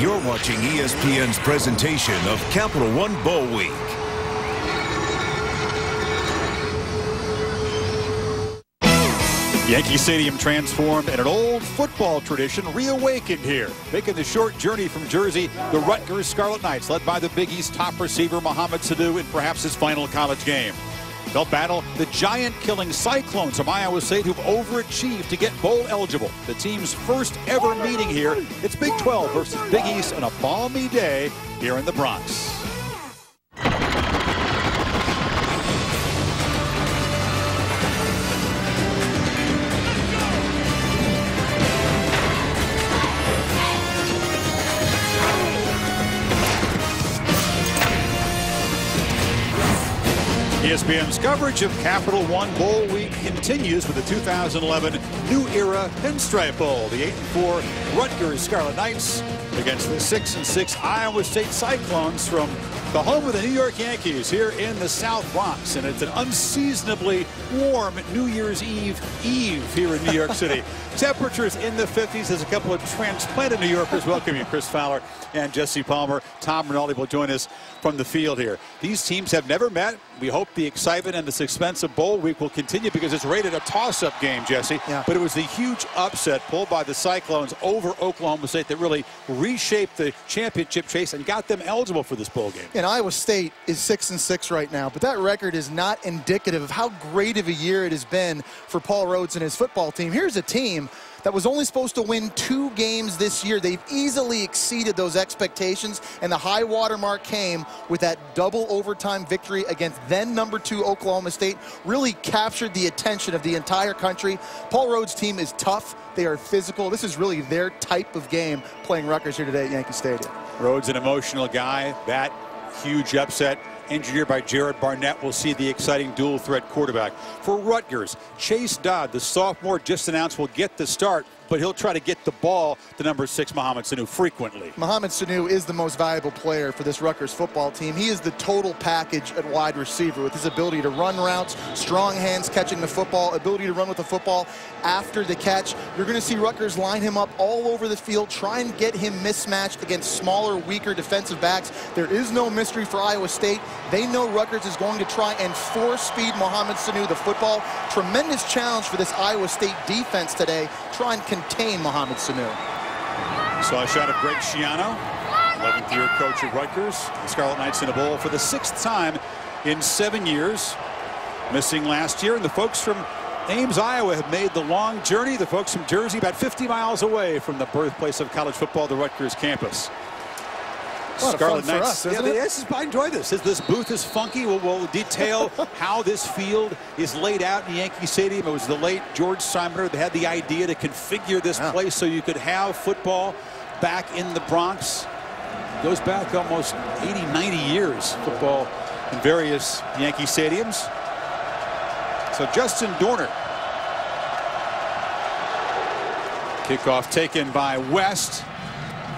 You're watching ESPN's presentation of Capital One Bowl Week. Yankee Stadium transformed and an old football tradition reawakened here. Making the short journey from Jersey, the Rutgers Scarlet Knights, led by the Big East top receiver Mohamed Sanu in perhaps his final college game. They'll battle the giant-killing Cyclones from Iowa State, who've overachieved to get bowl eligible. The team's first ever meeting here. It's Big 12 versus Big East on a balmy day here in the Bronx. ESPN's coverage of Capital One Bowl Week continues with the 2011 New Era Pinstripe Bowl. The 8-4 Rutgers Scarlet Knights against the 6-6 Iowa State Cyclones from the home of the New York Yankees here in the South Bronx. And it's an unseasonably warm New Year's Eve here in New York City. Temperatures in the 50s as a couple of transplanted New Yorkers welcome you. Chris Fowler and Jesse Palmer. Tom Rinaldi will join us from the field here. These teams have never met. We hope the excitement and the suspense of Bowl Week will continue because it's rated a toss-up game, Jesse. Yeah. But it was the huge upset pulled by the Cyclones over Oklahoma State that really reshaped the championship chase and got them eligible for this bowl game. And Iowa State is 6-6 right now, but that record is not indicative of how great of a year it has been for Paul Rhoads and his football team. Here's a team that was only supposed to win 2 games this year. They've easily exceeded those expectations, and the high water mark came with that double overtime victory against then #2 Oklahoma State. Really captured the attention of the entire country. Paul Rhoads' team is tough. They are physical. This is really their type of game playing Rutgers here today at Yankee Stadium. Rhoads, an emotional guy. That huge upset engineered by Jared Barnett. Will see the exciting dual threat quarterback. For Rutgers, Chase Dodd, the sophomore just announced, will get the start, but he'll try to get the ball to #6 Mohamed Sanu frequently. Mohamed Sanu is the most valuable player for this Rutgers football team. He is the total package at wide receiver with his ability to run routes, strong hands catching the football, ability to run with the football after the catch. You're going to see Rutgers line him up all over the field, try and get him mismatched against smaller, weaker defensive backs. There is no mystery for Iowa State. They know Rutgers is going to try and force-feed Mohamed Sanu the football. Tremendous challenge for this Iowa State defense today. Try and contain Mohamed Sanu. Saw a shot of Greg Schiano, 11th-year coach of Rutgers. The Scarlet Knights in a bowl for the 6th time in 7 years. Missing last year, and the folks from Ames, Iowa have made the long journey. The folks from Jersey about 50 miles away from the birthplace of college football, the Rutgers campus. Scarlet Knights. For us, isn't it? Yes, I enjoy this. This booth is funky. We'll detail how this field is laid out in Yankee Stadium. It was the late George Simner that had the idea to configure this place so you could have football back in the Bronx. It goes back almost 80, 90 years, football in various Yankee stadiums. So Justin Dorner. Kickoff taken by West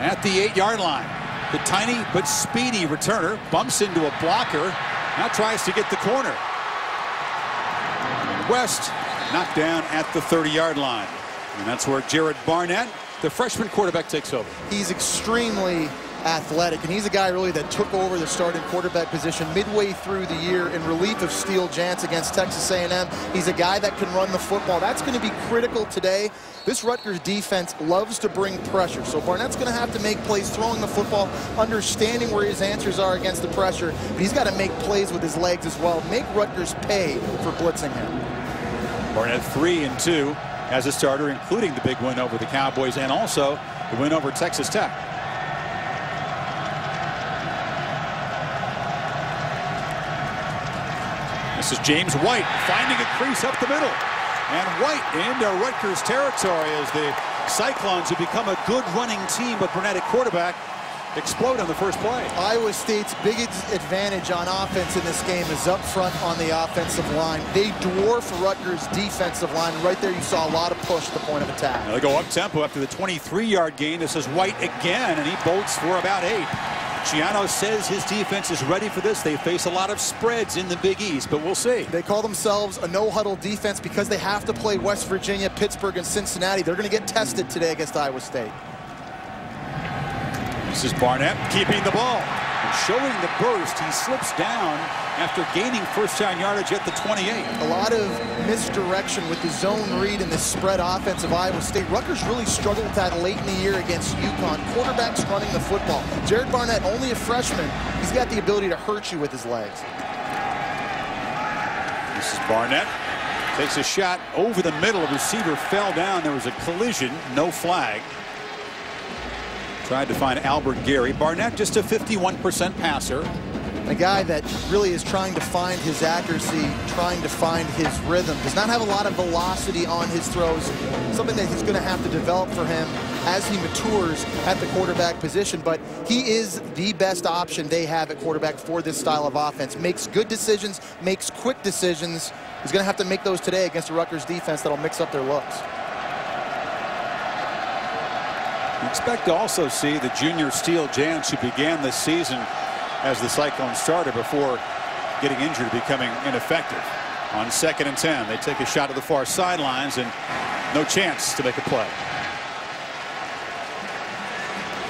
at the 8-yard line. The tiny but speedy returner bumps into a blocker. Now tries to get the corner. West knocked down at the 30-yard line. And that's where Jared Barnett, the freshman quarterback, takes over. He's extremely athletic, and he's a guy really that took over the starting quarterback position midway through the year in relief of Steele Jantz against Texas A&M. He's a guy that can run the football. That's going to be critical today. This Rutgers defense loves to bring pressure, so Barnett's going to have to make plays throwing the football, understanding where his answers are against the pressure, but he's got to make plays with his legs as well. Make Rutgers pay for blitzing him. Barnett 3-2 as a starter, including the big win over the Cowboys and also the win over Texas Tech. This is James White finding a crease up the middle. And White into Rutgers territory as the Cyclones, who become a good running team with Burnett at quarterback, explode on the first play. Iowa State's biggest advantage on offense in this game is up front on the offensive line. They dwarf Rutgers' defensive line. Right there you saw a lot of push at the point of attack. Now they go up-tempo after the 23-yard gain. This is White again, and he bolts for about 8. Schiano says his defense is ready for this. They face a lot of spreads in the Big East, but we'll see. They call themselves a no-huddle defense because they have to play West Virginia, Pittsburgh, and Cincinnati. They're going to get tested today against Iowa State. This is Barnett keeping the ball. And showing the burst, he slips down after gaining first down yardage at the 28. A lot of misdirection with the zone read and the spread offense of Iowa State. Rutgers really struggled with that late in the year against UConn. Quarterbacks running the football. Jared Barnett, only a freshman, he's got the ability to hurt you with his legs. This is Barnett. Takes a shot over the middle. The receiver fell down. There was a collision. No flag. Tried to find Albert Gary. Barnett just a 51% passer. A guy that really is trying to find his accuracy, trying to find his rhythm. Does not have a lot of velocity on his throws. Something that he's going to have to develop for him as he matures at the quarterback position. But he is the best option they have at quarterback for this style of offense. Makes good decisions, makes quick decisions. He's going to have to make those today against the Rutgers defense that'll mix up their looks. You expect to also see the junior Steele Jans, who began this season as the Cyclone starter before getting injured, becoming ineffective. On 2nd and 10, they take a shot at the far sidelines and no chance to make a play.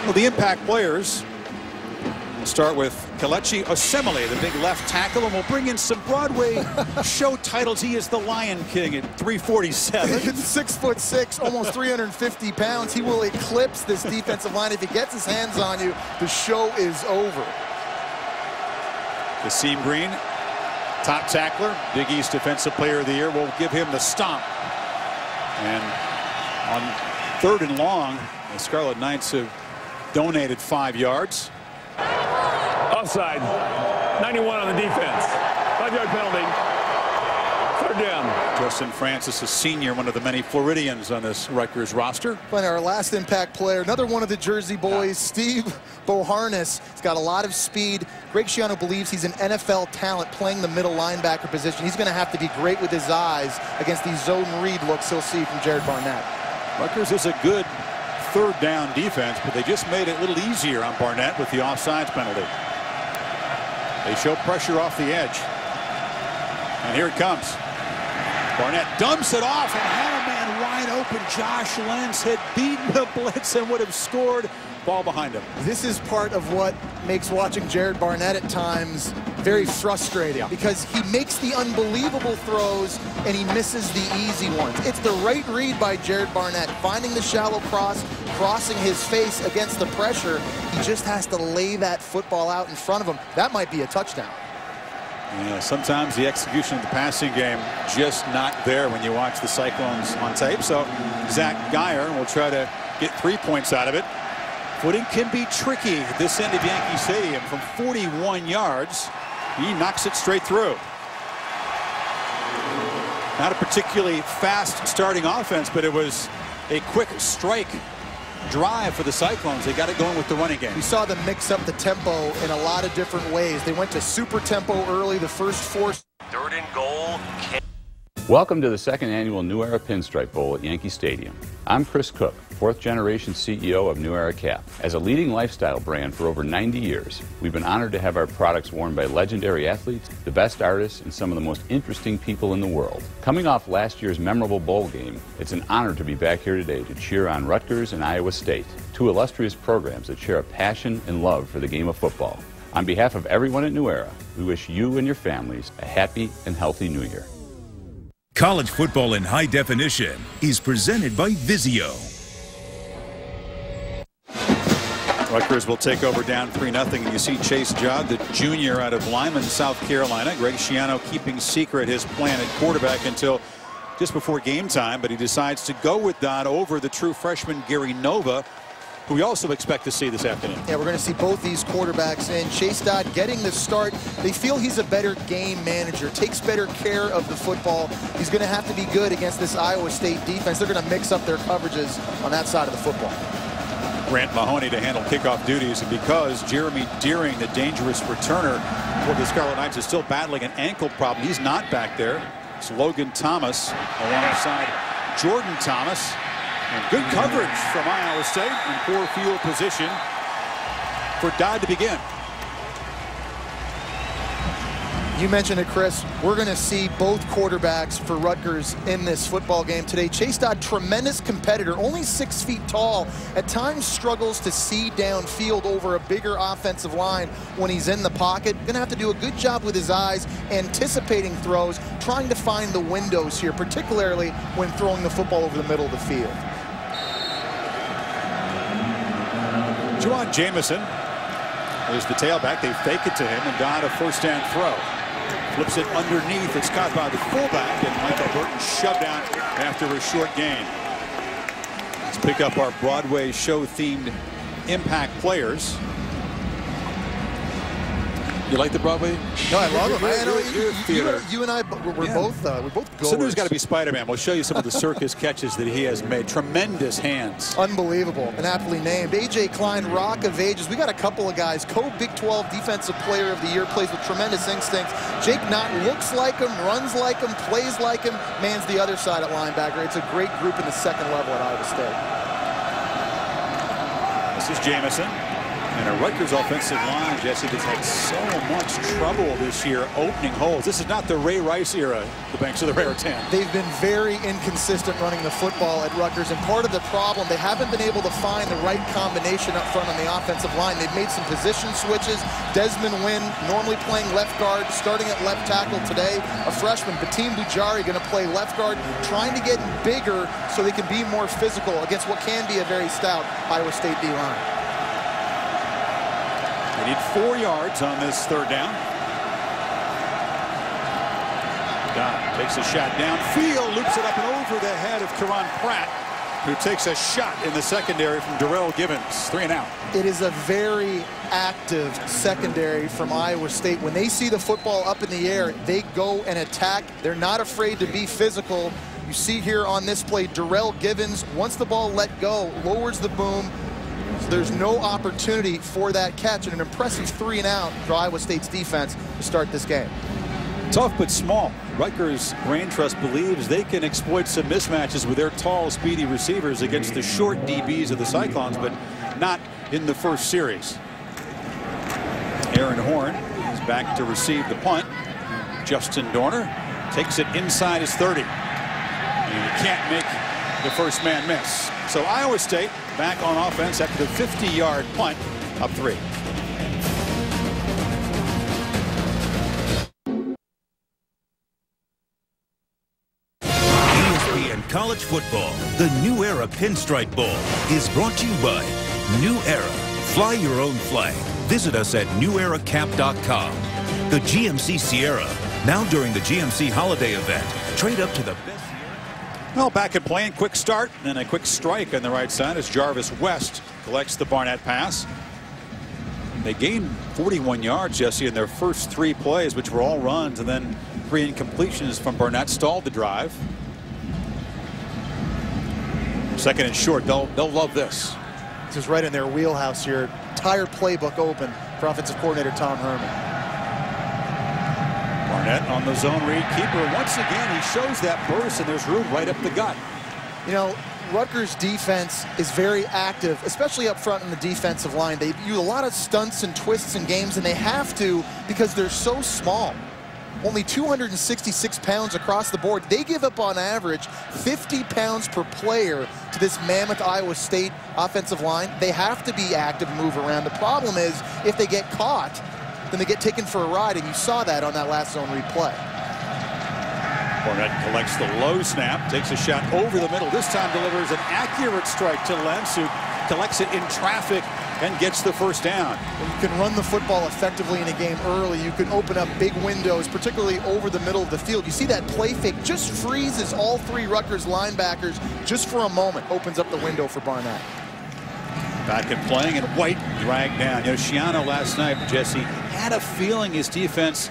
Well, the impact players will start with Kelechi Osemele, the big left tackle, and we'll bring in some Broadway show titles. He is the Lion King at 347. 6'6", almost 350 pounds. He will eclipse this defensive line. If he gets his hands on you, the show is over. Kasim Green, top tackler, Big East Defensive Player of the Year. We'll give him the stomp. And on 3rd and long, the Scarlet Knights have donated 5 yards. Offside. 91 on the defense. 5-yard penalty. 3rd down. Justin Francis, a senior, one of the many Floridians on this Rutgers roster. And our last impact player, another one of the Jersey boys, Steve Boharness. He's got a lot of speed. Greg Schiano believes he's an NFL talent playing the middle linebacker position. He's going to have to be great with his eyes against these zone read looks he'll see from Jared Barnett. Rutgers is a good 3rd down defense, but they just made it a little easier on Barnett with the offsides penalty. They show pressure off the edge. And here it comes. Barnett dumps it off and had a man wide open. Josh Lentz had beaten the blitz and would have scored. Ball behind him. This is part of what makes watching Jared Barnett at times very frustrating, because he makes the unbelievable throws and he misses the easy ones. It's the right read by Jared Barnett, finding the shallow cross, crossing his face against the pressure. He just has to lay that football out in front of him. That might be a touchdown. Yeah, sometimes the execution of the passing game just not there when you watch the Cyclones on tape. So Zach Geyer will try to get 3 points out of it. Footing can be tricky at this end of Yankee Stadium. From 41 yards, he knocks it straight through. Not a particularly fast starting offense, but it was a quick strike drive for the Cyclones. They got it going with the running game. We saw them mix up the tempo in a lot of different ways. They went to super tempo early, the first 4. 3rd and goal. Welcome to the 2nd annual New Era Pinstripe Bowl at Yankee Stadium. I'm Chris Cook, 4th generation CEO of New Era Cap. As a leading lifestyle brand for over 90 years, we've been honored to have our products worn by legendary athletes, the best artists, and some of the most interesting people in the world. Coming off last year's memorable bowl game, it's an honor to be back here today to cheer on Rutgers and Iowa State, 2 illustrious programs that share a passion and love for the game of football. On behalf of everyone at New Era, we wish you and your families a happy and healthy New Year. College football in high definition is presented by Vizio. Rutgers will take over down 3-0, and you see Chase Judd, the junior out of Lyman, South Carolina. Greg Schiano keeping secret his plan at quarterback until just before game time, but he decides to go with Dodd over the true freshman Gary Nova, who we also expect to see this afternoon. Yeah, we're going to see both these quarterbacks in. Chase Dodd getting the start. They feel he's a better game manager, takes better care of the football. He's going to have to be good against this Iowa State defense. They're going to mix up their coverages on that side of the football. Grant Mahoney to handle kickoff duties, and because Jeremy Deering, the dangerous returner for the Scarlet Knights, is still battling an ankle problem, he's not back there. It's Logan Thomas alongside Jordan Thomas. And good coverage from Iowa State in poor field position for Dodd to begin. You mentioned it, Chris. We're going to see both quarterbacks for Rutgers in this football game today. Chase Dodd, tremendous competitor, only 6 feet tall, at times struggles to see downfield over a bigger offensive line when he's in the pocket. Going to have to do a good job with his eyes, anticipating throws, trying to find the windows here, particularly when throwing the football over the middle of the field. Jawan Jamison is the tailback. They fake it to him, and Dodd a first down throw. Flips it underneath. It's caught by the fullback, and Michael Burton shoved out after a short gain. Let's pick up our Broadway show-themed impact players. You like the Broadway? No, I love them. You and I, we're both goers. Somebody's got to be Spider-Man. We'll show you some of the circus catches that he has made. Tremendous hands. Unbelievable and aptly named. A.J. Klein, Rock of Ages. We got a couple of guys. Co-Big 12 Defensive Player of the Year, plays with tremendous instincts. Jake Knott looks like him, runs like him, plays like him, mans the other side at linebacker. It's a great group in the second level at Iowa State. This is Jamison. And a Rutgers offensive line, Jesse, that's had so much trouble this year opening holes. This is not the Ray Rice era, the banks of the Rare 10. They've been very inconsistent running the football at Rutgers, and part of the problem, they haven't been able to find the right combination up front on the offensive line. They've made some position switches. Desmond Wynn, normally playing left guard, starting at left tackle today. A freshman, Batim Bujari, going to play left guard, trying to get bigger so they can be more physical against what can be a very stout Iowa State D-line. They need 4 yards on this third down. Dodd takes a shot downfield, loops it up and over the head of Karan Pratt, who takes a shot in the secondary from Darrell Givens. 3 and out. It is a very active secondary from Iowa State. When they see the football up in the air, they go and attack. They're not afraid to be physical. You see here on this play, Darrell Givens, once the ball let go, lowers the boom. So there's no opportunity for that catch, and an impressive 3 and out for Iowa State's defense to start this game. Tough but small. Rutgers Brain Trust believes they can exploit some mismatches with their tall, speedy receivers against the short DBs of the Cyclones, but not in the first series. Aaron Horn is back to receive the punt. Justin Dorner takes it inside his 30. And he can't make the first man miss. So Iowa State back on offense after the 50-yard punt, up 3. ESPN College Football, the New Era Pinstripe Bowl, is brought to you by New Era. Fly your own flag. Visit us at neweracap.com. The GMC Sierra, now during the GMC Holiday event, trade up to the best. Well, back at play, quick start and a quick strike on the right side as Jarvis West collects the Barnett pass. They gained 41 yards, Jesse, in their first 3 plays, which were all runs, and then 3 incompletions from Barnett stalled the drive. Second and short. They'll love this. This is right in their wheelhouse here. Entire playbook open for offensive coordinator Tom Herman. Barnett on the zone read keeper. Once again, he shows that burst, and there's room right up the gut. You know, Rutgers defense is very active, especially up front in the defensive line. They use a lot of stunts and twists in games, and they have to because they're so small. Only 266 pounds across the board. They give up on average 50 pounds per player to this mammoth Iowa State offensive line. They have to be active and move around. The problem is if they get caught, then they get taken for a ride, and you saw that on that last zone replay. Barnett collects the low snap, takes a shot over the middle. This time delivers an accurate strike to Lentz, who collects it in traffic and gets the first down. When you can run the football effectively in a game early, you can open up big windows, particularly over the middle of the field. You see that play fake just freezes all 3 Rutgers linebackers just for a moment, opens up the window for Barnett. Back and playing, and White dragged down. You know, Schiano last night, Jesse, had a feeling his defense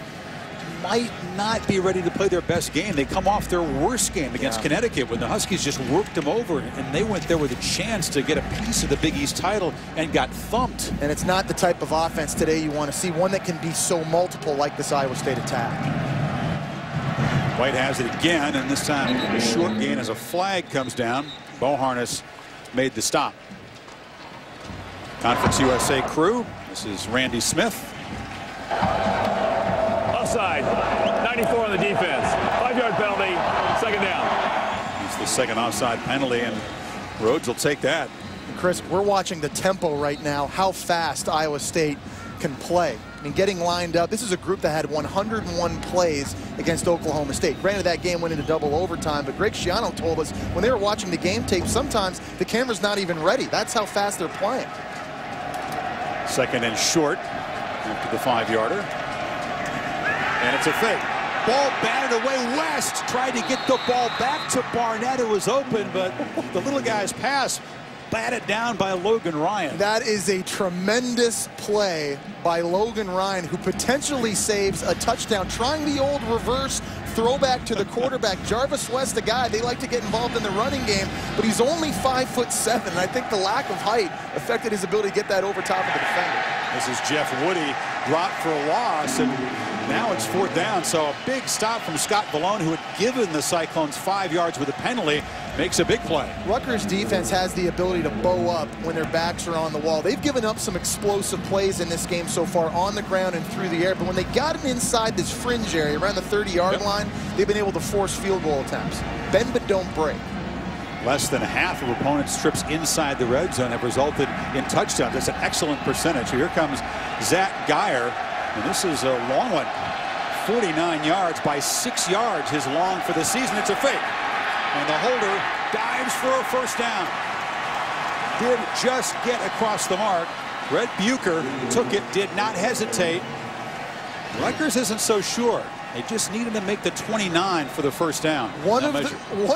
might not be ready to play their best game. They come off their worst game against Connecticut when the Huskies just worked them over, and they went there with a chance to get a piece of the Big East title and got thumped. And it's not the type of offense today you want to see, one that can be so multiple like this Iowa State attack. White has it again, and this time a short gain as a flag comes down. Boharness made the stop. Conference USA crew. This is Randy Smith. Offside. 94 on the defense. 5-yard penalty. Second down. It's the second offside penalty, and Rhodes will take that. Chris, we're watching the tempo right now, how fast Iowa State can play. I mean, getting lined up. This is a group that had 101 plays against Oklahoma State. Granted, that game went into double overtime, but Greg Schiano told us when they were watching the game tape, sometimes the camera's not even ready. That's how fast they're playing. Second and short after the 5-yarder. And it's a fake. Ball batted away. West tried to get the ball back to Barnett. It was open, but the little guy's pass batted down by Logan Ryan. That is a tremendous play by Logan Ryan, who potentially saves a touchdown, trying the old reverse throwback to the quarterback. Jarvis West, the guy, they like to get involved in the running game, but he's only 5'7", and I think the lack of height affected his ability to get that over top of the defender. This is Jeff Woody, dropped for a loss, and now it's 4th down. So a big stop from Scott Vallone, who had given the Cyclones 5 yards with a penalty, makes a big play. Rutgers defense has the ability to bow up when their backs are on the wall. They've given up some explosive plays in this game so far on the ground and through the air, but when they got it inside this fringe area around the 30-yard line, they've been able to force field goal attempts. Bend but don't break. Less than half of opponents' trips inside the red zone have resulted in touchdowns. That's an excellent percentage. Here comes Zach Geyer, and this is a long one. 49 yards by 6 yards, his long for the season. It's a fake. And the holder dives for a first down. Did just get across the mark. Brett Bucher took it, did not hesitate. Rutgers isn't so sure. They just needed to make the 29 for the first down. One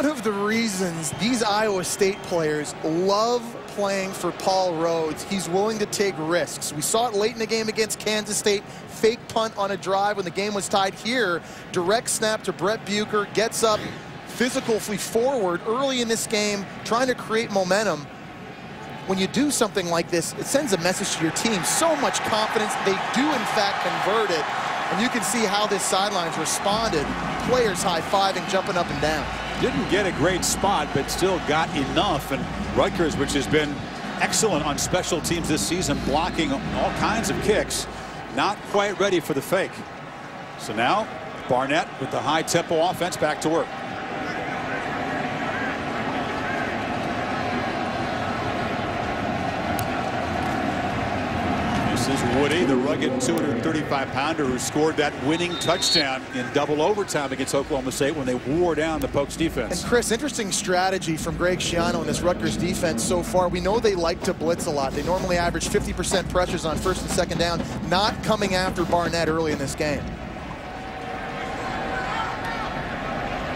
of the reasons these Iowa State players love playing for Paul Rhodes, he's willing to take risks. We saw it late in the game against Kansas State. Fake punt on a drive when the game was tied. Here, direct snap to Brett Bucher, gets up physically forward early in this game, trying to create momentum. When you do something like this, it sends a message to your team. So much confidence. They do, in fact, convert it. And you can see how this sidelines responded. Players high-fiving, jumping up and down. Didn't get a great spot, but still got enough. And Rutgers, which has been excellent on special teams this season, blocking all kinds of kicks, not quite ready for the fake. So now Barnett with the high-tempo offense back to work. This is Woody, the rugged 235-pounder who scored that winning touchdown in double overtime against Oklahoma State when they wore down the Pokes defense. And Chris, interesting strategy from Greg Schiano in this Rutgers defense so far. We know they like to blitz a lot. They normally average 50% pressures on first and second down, not coming after Barnett early in this game.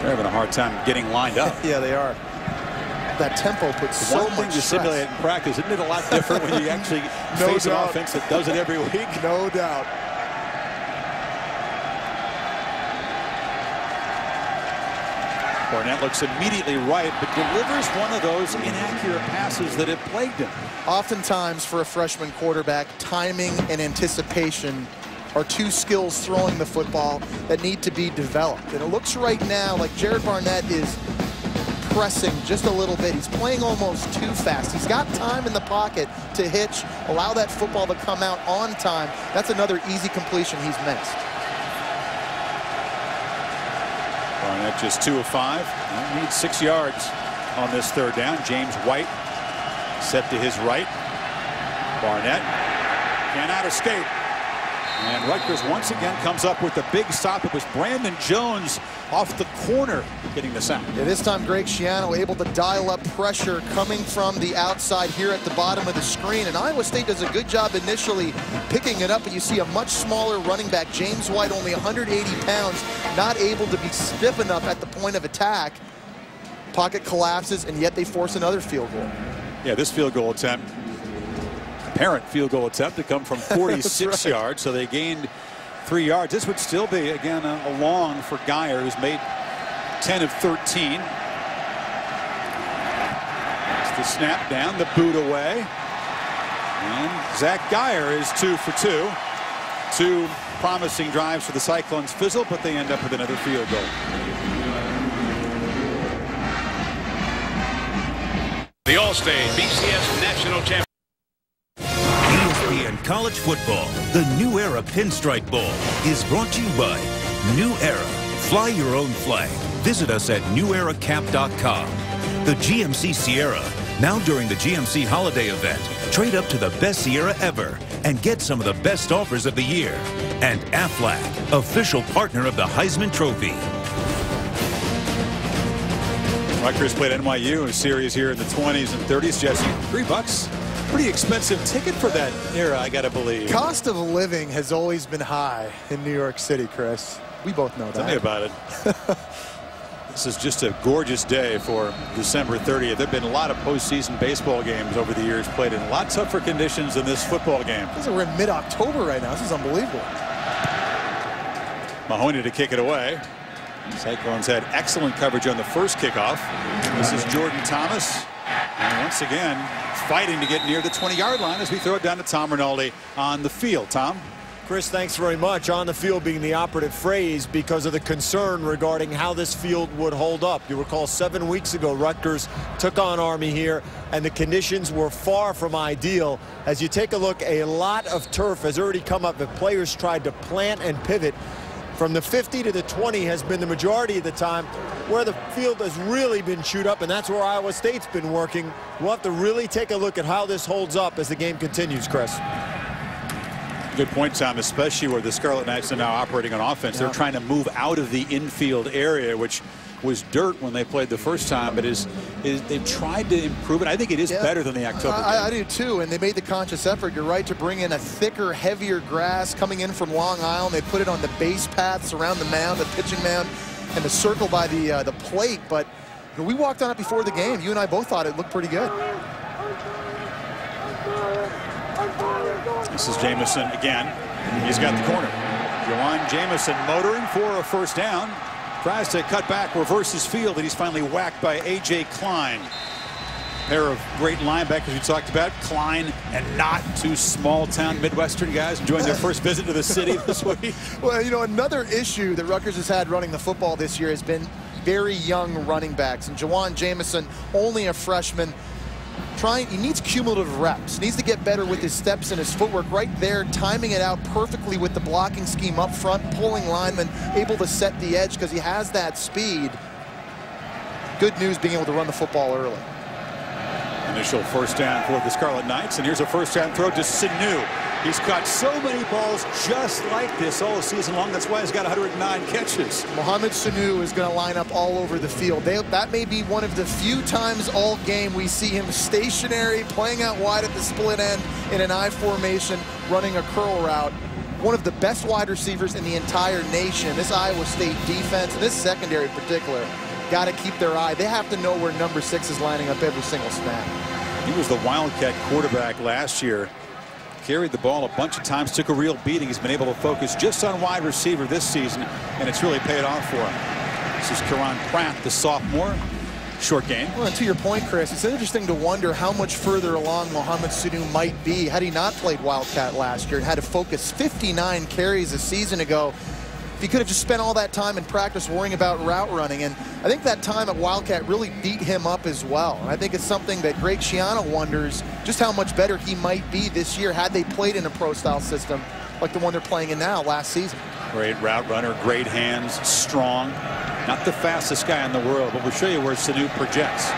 They're having a hard time getting lined up. Yeah, they are. That tempo puts so much stress. One thing to simulate in practice, isn't it a lot different when you actually face an offense that does it every week? No doubt. Barnett looks immediately right, but delivers one of those inaccurate passes that have plagued him. Oftentimes for a freshman quarterback, timing and anticipation are two skills throwing the football that need to be developed. And it looks right now like Jared Barnett is pressing just a little bit. He's playing almost too fast. He's got time in the pocket to hitch, allow that football to come out on time. That's another easy completion he's missed. Barnett just 2 of 5. Needs 6 yards on this third down. James White set to his right. Barnett cannot escape. And Rutgers once again comes up with a big stop. It was Brandon Jones off the corner getting the sack. Yeah, this time Greg Schiano able to dial up pressure coming from the outside here at the bottom of the screen. And Iowa State does a good job initially picking it up, but you see a much smaller running back. James White, only 180 pounds, not able to be stiff enough at the point of attack. Pocket collapses, and yet they force another field goal. Yeah, this field goal attempt, apparent field goal attempt, to come from 46 yards, so they gained 3 yards. This would still be, again, a long for Geyer, who's made 10 of 13. It's the snap down, the boot away. And Zach Geyer is 2 for 2. 2 promising drives for the Cyclones fizzle, but they end up with another field goal. The All-State BCS National Championship. ESPN college football. The New Era Pinstripe Bowl is brought to you by New Era. Fly your own flag. Visit us at neweracap.com. The GMC Sierra. Now during the GMC holiday event, trade up to the best Sierra ever and get some of the best offers of the year. And Aflac, official partner of the Heisman Trophy. Rutgers played NYU in a series here in the 20s and 30s. Jesse, $3. Pretty expensive ticket for that era, I gotta believe. Cost of living has always been high in New York City, Chris. We both know that. Tell me about it. This is just a gorgeous day for December 30th. There have been a lot of postseason baseball games over the years played in a lot tougher conditions than this football game. We're in mid-October right now. This is unbelievable. Mahoney to kick it away. Cyclones had excellent coverage on the first kickoff. This is Jordan Thomas. And once again, fighting to get near the 20-yard line as we throw it down to Tom Rinaldi on the field. Tom? Chris, thanks very much. On the field being the operative phrase because of the concern regarding how this field would hold up. You recall 7 weeks ago, Rutgers took on Army here, and the conditions were far from ideal. As you take a look, a lot of turf has already come up. The players tried to plant and pivot. From the 50 to the 20 has been the majority of the time where the field has really been chewed up, and that's where Iowa State's been working. We'll have to really take a look at how this holds up as the game continues, Chris. Good point, Tom, especially where the Scarlet Knights are now operating on offense. They're trying to move out of the infield area, which was dirt when they played the first time, but they've tried to improve it. I think it is better than the October game. I do too, and they made the conscious effort, you're right, to bring in a thicker, heavier grass coming in from Long Island. They put it on the base paths around the mound, the pitching mound, and the circle by the plate. But we walked on it before the game. You and I both thought it looked pretty good. This is Jamison again. He's got the corner. Jawan Jamison motoring for a first down. Tries to cut back, reverses field, and he's finally whacked by A.J. Klein. Pair of great linebackers we talked about. Klein and Knott, two small-town Midwestern guys enjoying their first visit to the city this week. Well, you know, another issue that Rutgers has had running the football this year has been very young running backs. And Jawan Jamison, only a freshman, he needs cumulative reps. Needs to get better with his steps and his footwork right there, timing it out perfectly with the blocking scheme up front, pulling linemen, able to set the edge because he has that speed. Good news being able to run the football early. Initial first down for the Scarlet Knights, and here's a first down throw to Sanu. He's caught so many balls just like this all season long. That's why he's got 109 catches. Mohamed Sanu is going to line up all over the field. That may be one of the few times all game we see him stationary, playing out wide at the split end in an I formation, running a curl route. One of the best wide receivers in the entire nation. This Iowa State defense, and this secondary in particular, got to keep their eye. They have to know where number 6 is lining up every single snap. He was the Wildcat quarterback last year. Carried the ball a bunch of times, took a real beating. He's been able to focus just on wide receiver this season, and it's really paid off for him. This is Karan Pratt, the sophomore. Short game. Well, and to your point, Chris, it's interesting to wonder how much further along Mohamed Sanu might be had he not played Wildcat last year and had to focus 59 carries a season ago. He could have just spent all that time in practice worrying about route running, and I think that time at Wildcat really beat him up as well. And I think it's something that Greg Schiano wonders just how much better he might be this year had they played in a pro-style system like the one they're playing in now last season. Great route runner, great hands, strong. Not the fastest guy in the world, but we'll show you where Sanu projects.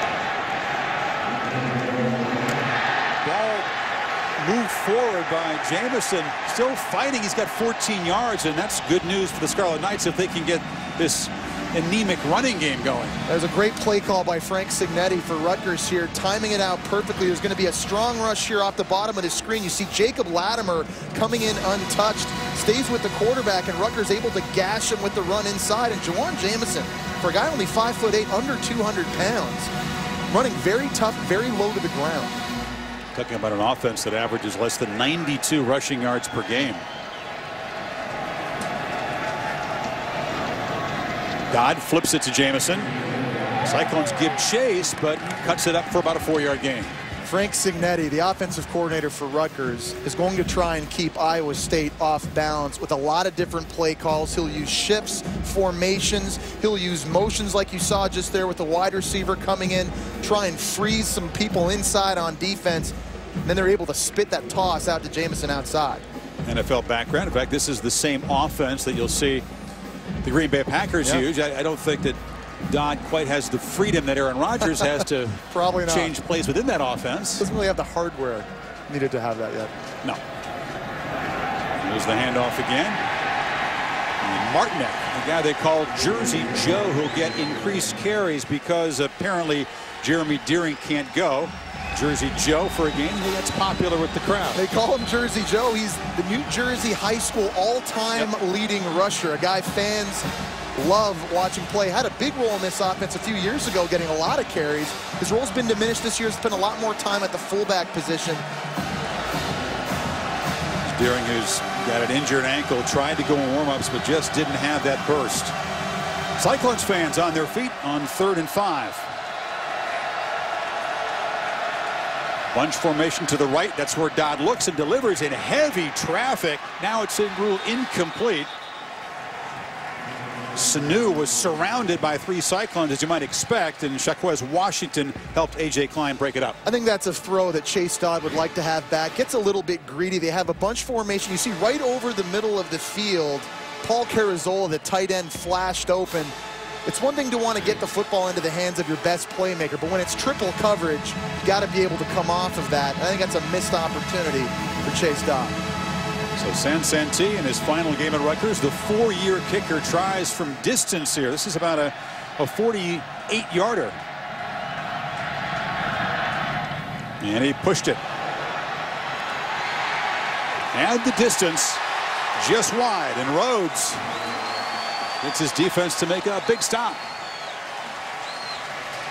Moved forward by Jamison, still fighting. He's got 14 yards, and that's good news for the Scarlet Knights if they can get this anemic running game going. There's a great play call by Frank Signetti for Rutgers here, timing it out perfectly. There's going to be a strong rush here off the bottom of the screen. You see Jacob Latimer coming in untouched, stays with the quarterback, and Rutgers able to gash him with the run inside. And Jawan Jamison, for a guy only 5'8", under 200 pounds, running very tough, very low to the ground. Talking about an offense that averages less than 92 rushing yards per game. Dodd flips it to Jamison. Cyclones give chase, but cuts it up for about a 4-yard gain. Frank Signetti, the offensive coordinator for Rutgers, is going to try and keep Iowa State off balance with a lot of different play calls. He'll use shifts, formations. He'll use motions like you saw just there with the wide receiver coming in, try and freeze some people inside on defense. And then they're able to spit that toss out to Jamison outside. NFL background. In fact, this is the same offense that you'll see the Green Bay Packers use. I don't think that Dodd quite has the freedom that Aaron Rodgers has to probably not change plays within that offense. Doesn't really have the hardware needed to have that yet. No. There's the handoff again. And Martinek, the guy they call Jersey Joe, who'll get increased carries because apparently Jeremy Deering can't go. Jersey Joe for a game that's popular with the crowd. They call him Jersey Joe. He's the New Jersey high school all-time leading rusher, a guy fans love watching play. Had a big role in this offense a few years ago, getting a lot of carries. His role's been diminished this year. Spent a lot more time at the fullback position. Deering, who's got an injured ankle, tried to go in warm-ups, but just didn't have that burst. Cyclones fans on their feet on 3rd and 5. Bunch formation to the right. That's where Dodd looks and delivers in heavy traffic. Now it's ruled incomplete. Sanu was surrounded by 3 Cyclones, as you might expect, and Shaquez Washington helped A.J. Klein break it up. I think that's a throw that Chase Dodd would like to have back. Gets a little bit greedy. They have a bunch formation. You see right over the middle of the field, Paul Carazola, the tight end, flashed open. It's one thing to want to get the football into the hands of your best playmaker, but when it's triple coverage, you got to be able to come off of that. I think that's a missed opportunity for Chase Dodd. So Sansanti in his final game at Rutgers, the 4-year kicker, tries from distance here. This is about a 48-yarder. And he pushed it. And the distance just wide, and Rhodes gets his defense to make a big stop.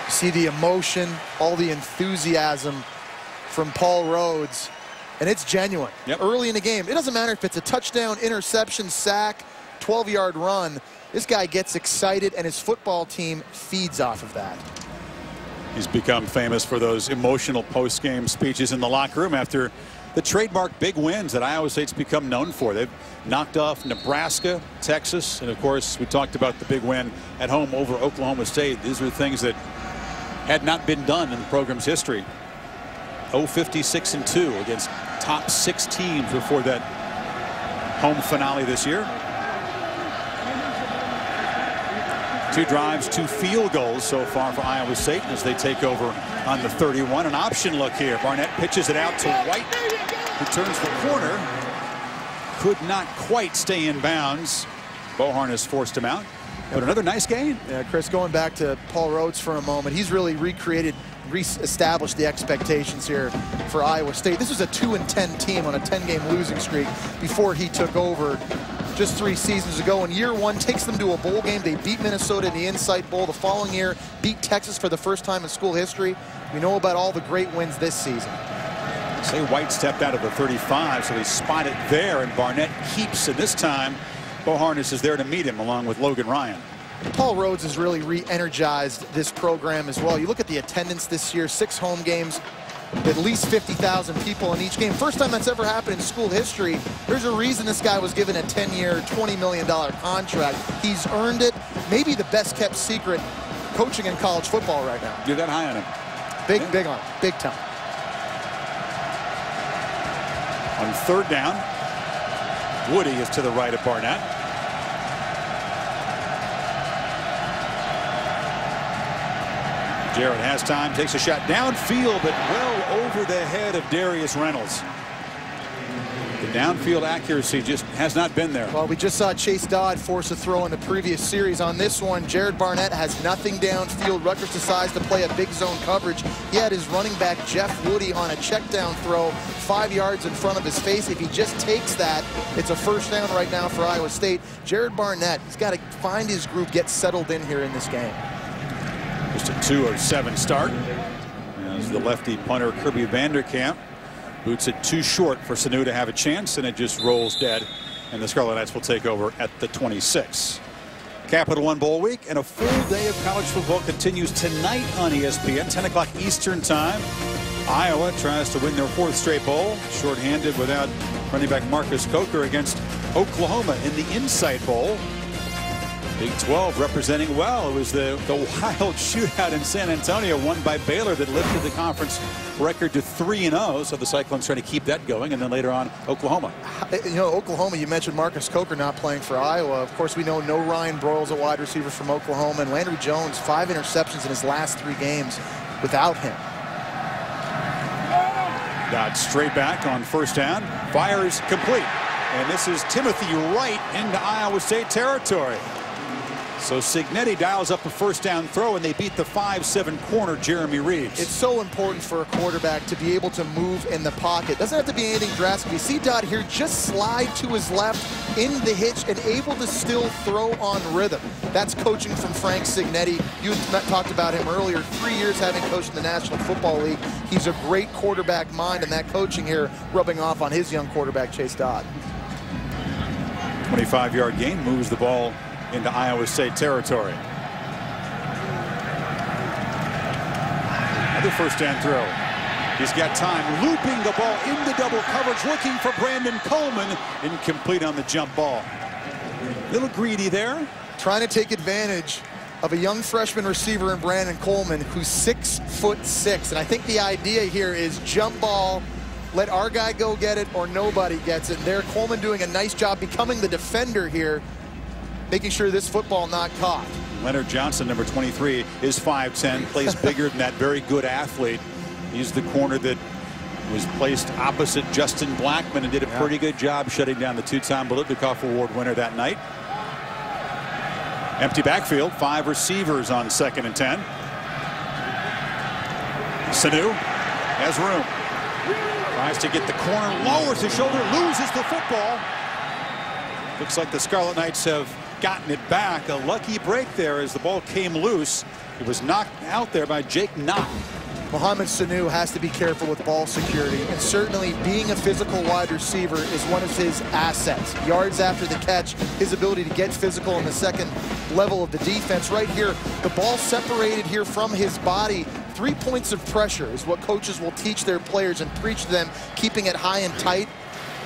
See the emotion, all the enthusiasm from Paul Rhodes, and it's genuine. Early in the game, it doesn't matter if it's a touchdown, interception, sack, 12-yard run. This guy gets excited, and his football team feeds off of that. He's become famous for those emotional post-game speeches in the locker room after the trademark big wins that Iowa State's become known for. They've knocked off Nebraska, Texas, and of course we talked about the big win at home over Oklahoma State. These are things that had not been done in the program's history. 56-2 against top 6 teams before that home finale this year. 2 drives, 2 field goals so far for Iowa State as they take over on the 31. An option look here. Barnett pitches it out to White, who turns the corner. Could not quite stay in bounds. Boharn has forced him out. But another nice gain. Yeah, Chris, going back to Paul Rhodes for a moment, he's really re-established the expectations here for Iowa State. This was a 2-10 team on a 10-game losing streak before he took over just 3 seasons ago. In year 1, takes them to a bowl game. They beat Minnesota in the Insight Bowl. The following year, beat Texas for the first time in school history. We know about all the great wins this season. Say White stepped out of the 35, so he's spotted there, and Barnett keeps, and this time Boharness is there to meet him along with Logan Ryan. Paul Rhodes has really re-energized this program as well. You look at the attendance this year, 6 home games, at least 50,000 people in each game. First time that's ever happened in school history. There's a reason this guy was given a 10-year, $20 million contract. He's earned it. Maybe the best kept secret coaching in college football right now. You're that high on him. Big on him, big time. On 3rd down, Woody is to the right of Barnett. Jarrett has time, takes a shot downfield, but well over the head of Darius Reynolds. The downfield accuracy just has not been there. Well, we just saw Chase Dodd force a throw in the previous series. On this one, Jared Barnett has nothing downfield. Rutgers decides to play a big zone coverage. He had his running back, Jeff Woody, on a check down throw 5 yards in front of his face. If he just takes that, it's a first down right now for Iowa State. Jared Barnett, he's got to find his groove, get settled in here in this game. Just a 2-7 start. As the lefty punter Kirby Vanderkamp boots it too short for Sanu to have a chance, and it just rolls dead, and the Scarlet Knights will take over at the 26. Capital One Bowl week and a full day of college football continues tonight on ESPN, 10 o'clock Eastern time. Iowa tries to win their 4th straight bowl, shorthanded without running back Marcus Coker against Oklahoma in the Insight Bowl. Big 12 representing well. It was the wild shootout in San Antonio, won by Baylor, that lifted the conference record to 3-0. So the Cyclones trying to keep that going. And then later on, Oklahoma. You know, Oklahoma, you mentioned Marcus Coker not playing for Iowa. Of course, we know no Ryan Broyles, a wide receiver from Oklahoma. And Landry Jones, 5 interceptions in his last 3 games without him. Dodd straight back on first down. Fires complete. And this is Timothy Wright into Iowa State territory. So Cignetti dials up a first down throw, and they beat the 5'7" corner Jeremy Reeves. It's so important for a quarterback to be able to move in the pocket. Doesn't have to be anything drastic. You see Dodd here just slide to his left in the hitch and able to still throw on rhythm. That's coaching from Frank Cignetti. You talked about him earlier. 3 years having coached in the National Football League. He's a great quarterback mind, and that coaching here rubbing off on his young quarterback, Chase Dodd. 25-yard gain moves the ball into Iowa State territory. Another first down throw. He's got time, looping the ball into double coverage, looking for Brandon Coleman. Incomplete on the jump ball. A little greedy there. Trying to take advantage of a young freshman receiver in Brandon Coleman, who's 6'6". And I think the idea here is jump ball, let our guy go get it or nobody gets it. And there, Coleman doing a nice job becoming the defender here, making sure this football not caught. Leonard Johnson, number 23, is 5'10", plays bigger than that very good athlete. He's the corner that was placed opposite Justin Blackman and did a pretty good job shutting down the 2-time Biletnikoff Award winner that night. Empty backfield, 5 receivers on 2nd and 10. Sanu has room. Tries to get the corner, lowers his shoulder, loses the football. Looks like the Scarlet Knights have gotten it back. A lucky break there as the ball came loose. It was knocked out there by Jake Knott. Mohamed Sanu has to be careful with ball security, and certainly being a physical wide receiver is one of his assets. Yards after the catch, his ability to get physical in the second level of the defense. Right here, the ball separated here from his body. 3 points of pressure is what coaches will teach their players and preach to them, keeping it high and tight.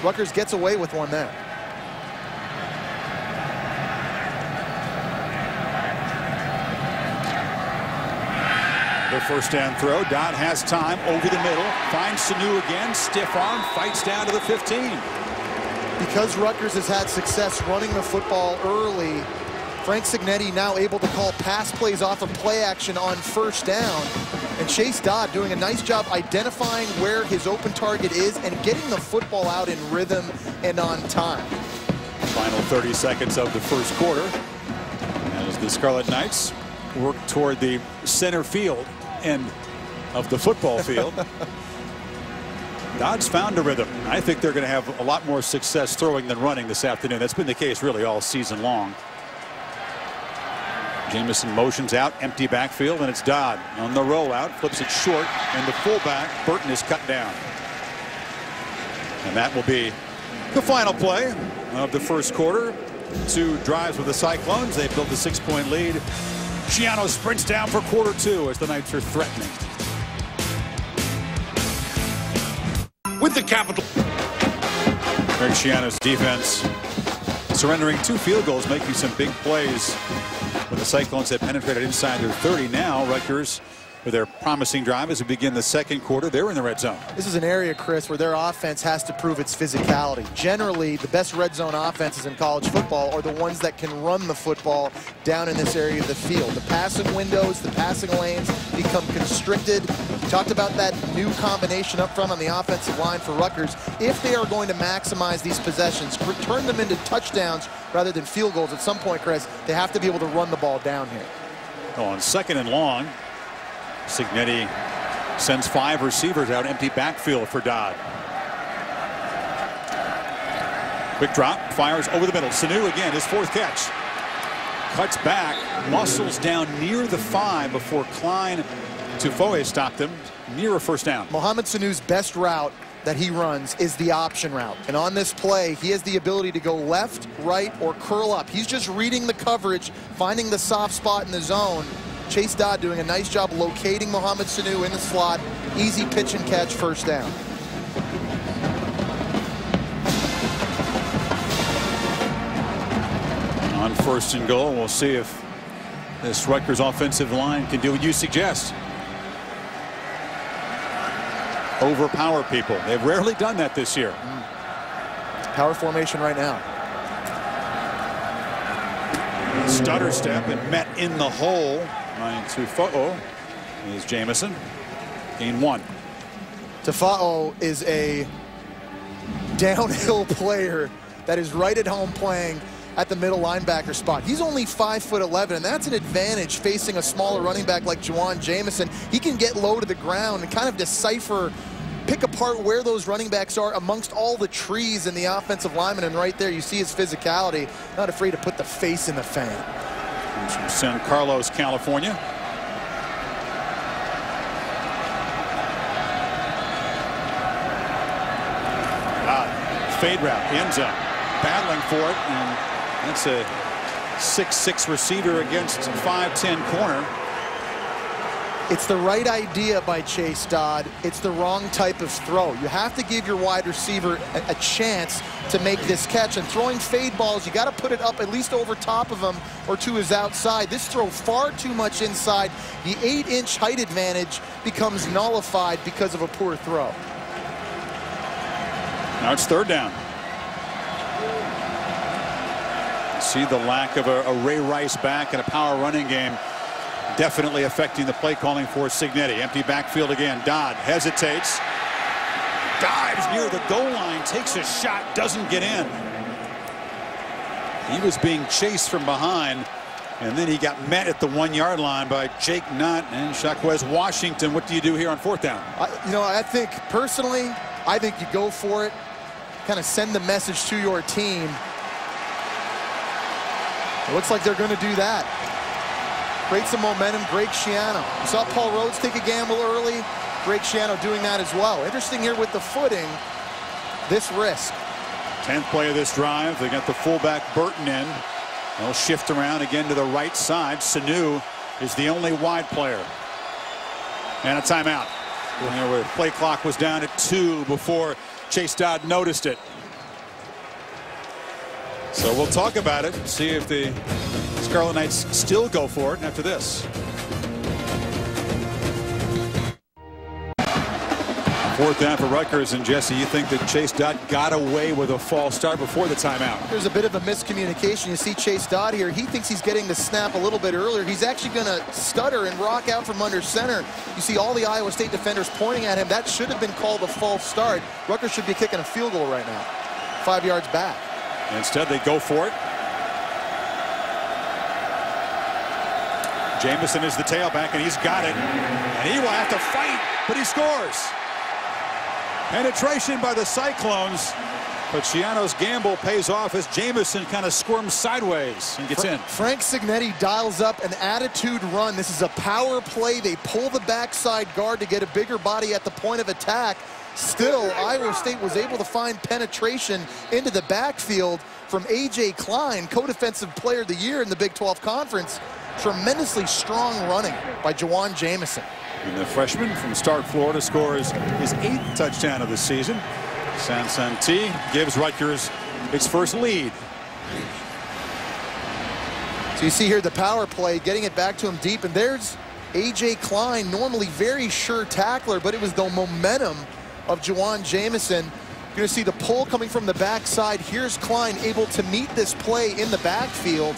Rutgers gets away with one there. The first down throw. Dodd has time over the middle. Finds Sanu again. Stiff arm. Fights down to the 15. Because Rutgers has had success running the football early, Frank Cignetti now able to call pass plays off of play action on first down. And Chase Dodd doing a nice job identifying where his open target is and getting the football out in rhythm and on time. Final 30 seconds of the first quarter as the Scarlet Knights work toward the center field end of the football field. Dodd's found a rhythm. I think they're going to have a lot more success throwing than running this afternoon. That's been the case really all season long. Jamison motions out, empty backfield, and it's Dodd on the rollout, flips it short, and the fullback, Burton, is cut down. And that will be the final play of the first quarter. 2 drives with the Cyclones. They built a 6-point lead. Schiano sprints down for quarter 2 as the Knights are threatening. With the capital. Greg Schiano's defense surrendering 2 field goals, making some big plays when the Cyclones had penetrated inside their 30. Now Rutgers, with their promising drive as we begin the second quarter, they're in the red zone. This is an area, Chris, where their offense has to prove its physicality. Generally, the best red zone offenses in college football are the ones that can run the football down in this area of the field. The passing windows, the passing lanes become constricted. We talked about that new combination up front on the offensive line for Rutgers. If they are going to maximize these possessions, turn them into touchdowns rather than field goals at some point, Chris, they have to be able to run the ball down here. On 2nd and long, Cignetti sends 5 receivers out, empty backfield for Dodd. Quick drop, fires over the middle. Sanu again, his 4th catch. Cuts back, muscles down near the 5 before Klein Tufoe stopped him near a first down. Mohamed Sanu's best route that he runs is the option route. And on this play, he has the ability to go left, right, or curl up. He's just reading the coverage, finding the soft spot in the zone. Chase Dodd doing a nice job locating Mohamed Sanu in the slot. Easy pitch and catch, first down. On 1st and goal, we'll see if this Rutgers offensive line can do what you suggest. Overpower people. They've rarely done that this year. Power formation right now. Stutter step and met in the hole. Tufa'o is Jamison. Gain 1. Tufa'o is a downhill player that is right at home playing at the middle linebacker spot. He's only 5'11", and that's an advantage facing a smaller running back like Jawan Jamison. He can get low to the ground and kind of decipher, pick apart where those running backs are amongst all the trees in the offensive lineman, and right there you see his physicality, not afraid to put the face in the fan. Comes from San Carlos, California. Fade route, end zone, battling for it, and that's a 6'6" receiver against 5'10" corner. It's the right idea by Chase Dodd. It's the wrong type of throw. You have to give your wide receiver a chance to make this catch. And throwing fade balls, you got to put it up at least over top of him or to his outside. This throw far too much inside. The 8-inch height advantage becomes nullified because of a poor throw. Now it's 3rd down. See the lack of a Ray Rice back in a power running game definitely affecting the play calling for Cignetti. Empty backfield again. Dodd hesitates, dives near the goal line, takes a shot, doesn't get in. He was being chased from behind, and then he got met at the 1-yard line by Jake Nutt and Shaquez Washington. What do you do here on 4th down? I think personally, I think you go for it, kind of send the message to your team. It looks like they're going to do that. Create some momentum. Greg Schiano. You saw Paul Rhodes take a gamble early. Greg Schiano doing that as well. Interesting here with the footing, this risk. 10th play of this drive. They got the fullback Burton in. They'll shift around again to the right side. Sanu is the only wide player. And a timeout. The play clock was down at 2 before Chase Dodd noticed it. So we'll talk about it, see if the Scarlet Knights still go for it after this. 4th down for Rutgers, and Jesse, you think that Chase Dodd got away with a false start before the timeout? There's a bit of a miscommunication. You see Chase Dodd here. He thinks he's getting the snap a little bit earlier. He's actually going to stutter and rock out from under center. You see all the Iowa State defenders pointing at him. That should have been called a false start. Rutgers should be kicking a field goal right now, 5 yards back. Instead, they go for it. Jamison is the tailback, and he's got it. And he will have to fight, but he scores. Penetration by the Cyclones, but Schiano's gamble pays off as Jamison kind of squirms sideways and gets in. Frank Cignetti dials up an attitude run. This is a power play. They pull the backside guard to get a bigger body at the point of attack. Still, Iowa State was able to find penetration into the backfield from A.J. Klein, co-defensive player of the year in the Big 12 Conference. Tremendously strong running by Jawan Jamison. And the freshman from Stark, Florida, scores his 8th touchdown of the season. Sansanti gives Rutgers its first lead. So you see here the power play, getting it back to him deep, and there's A.J. Klein, normally very sure tackler, but it was the momentum of Jawan Jamison. You're going to see the pull coming from the backside. Here's Klein able to meet this play in the backfield.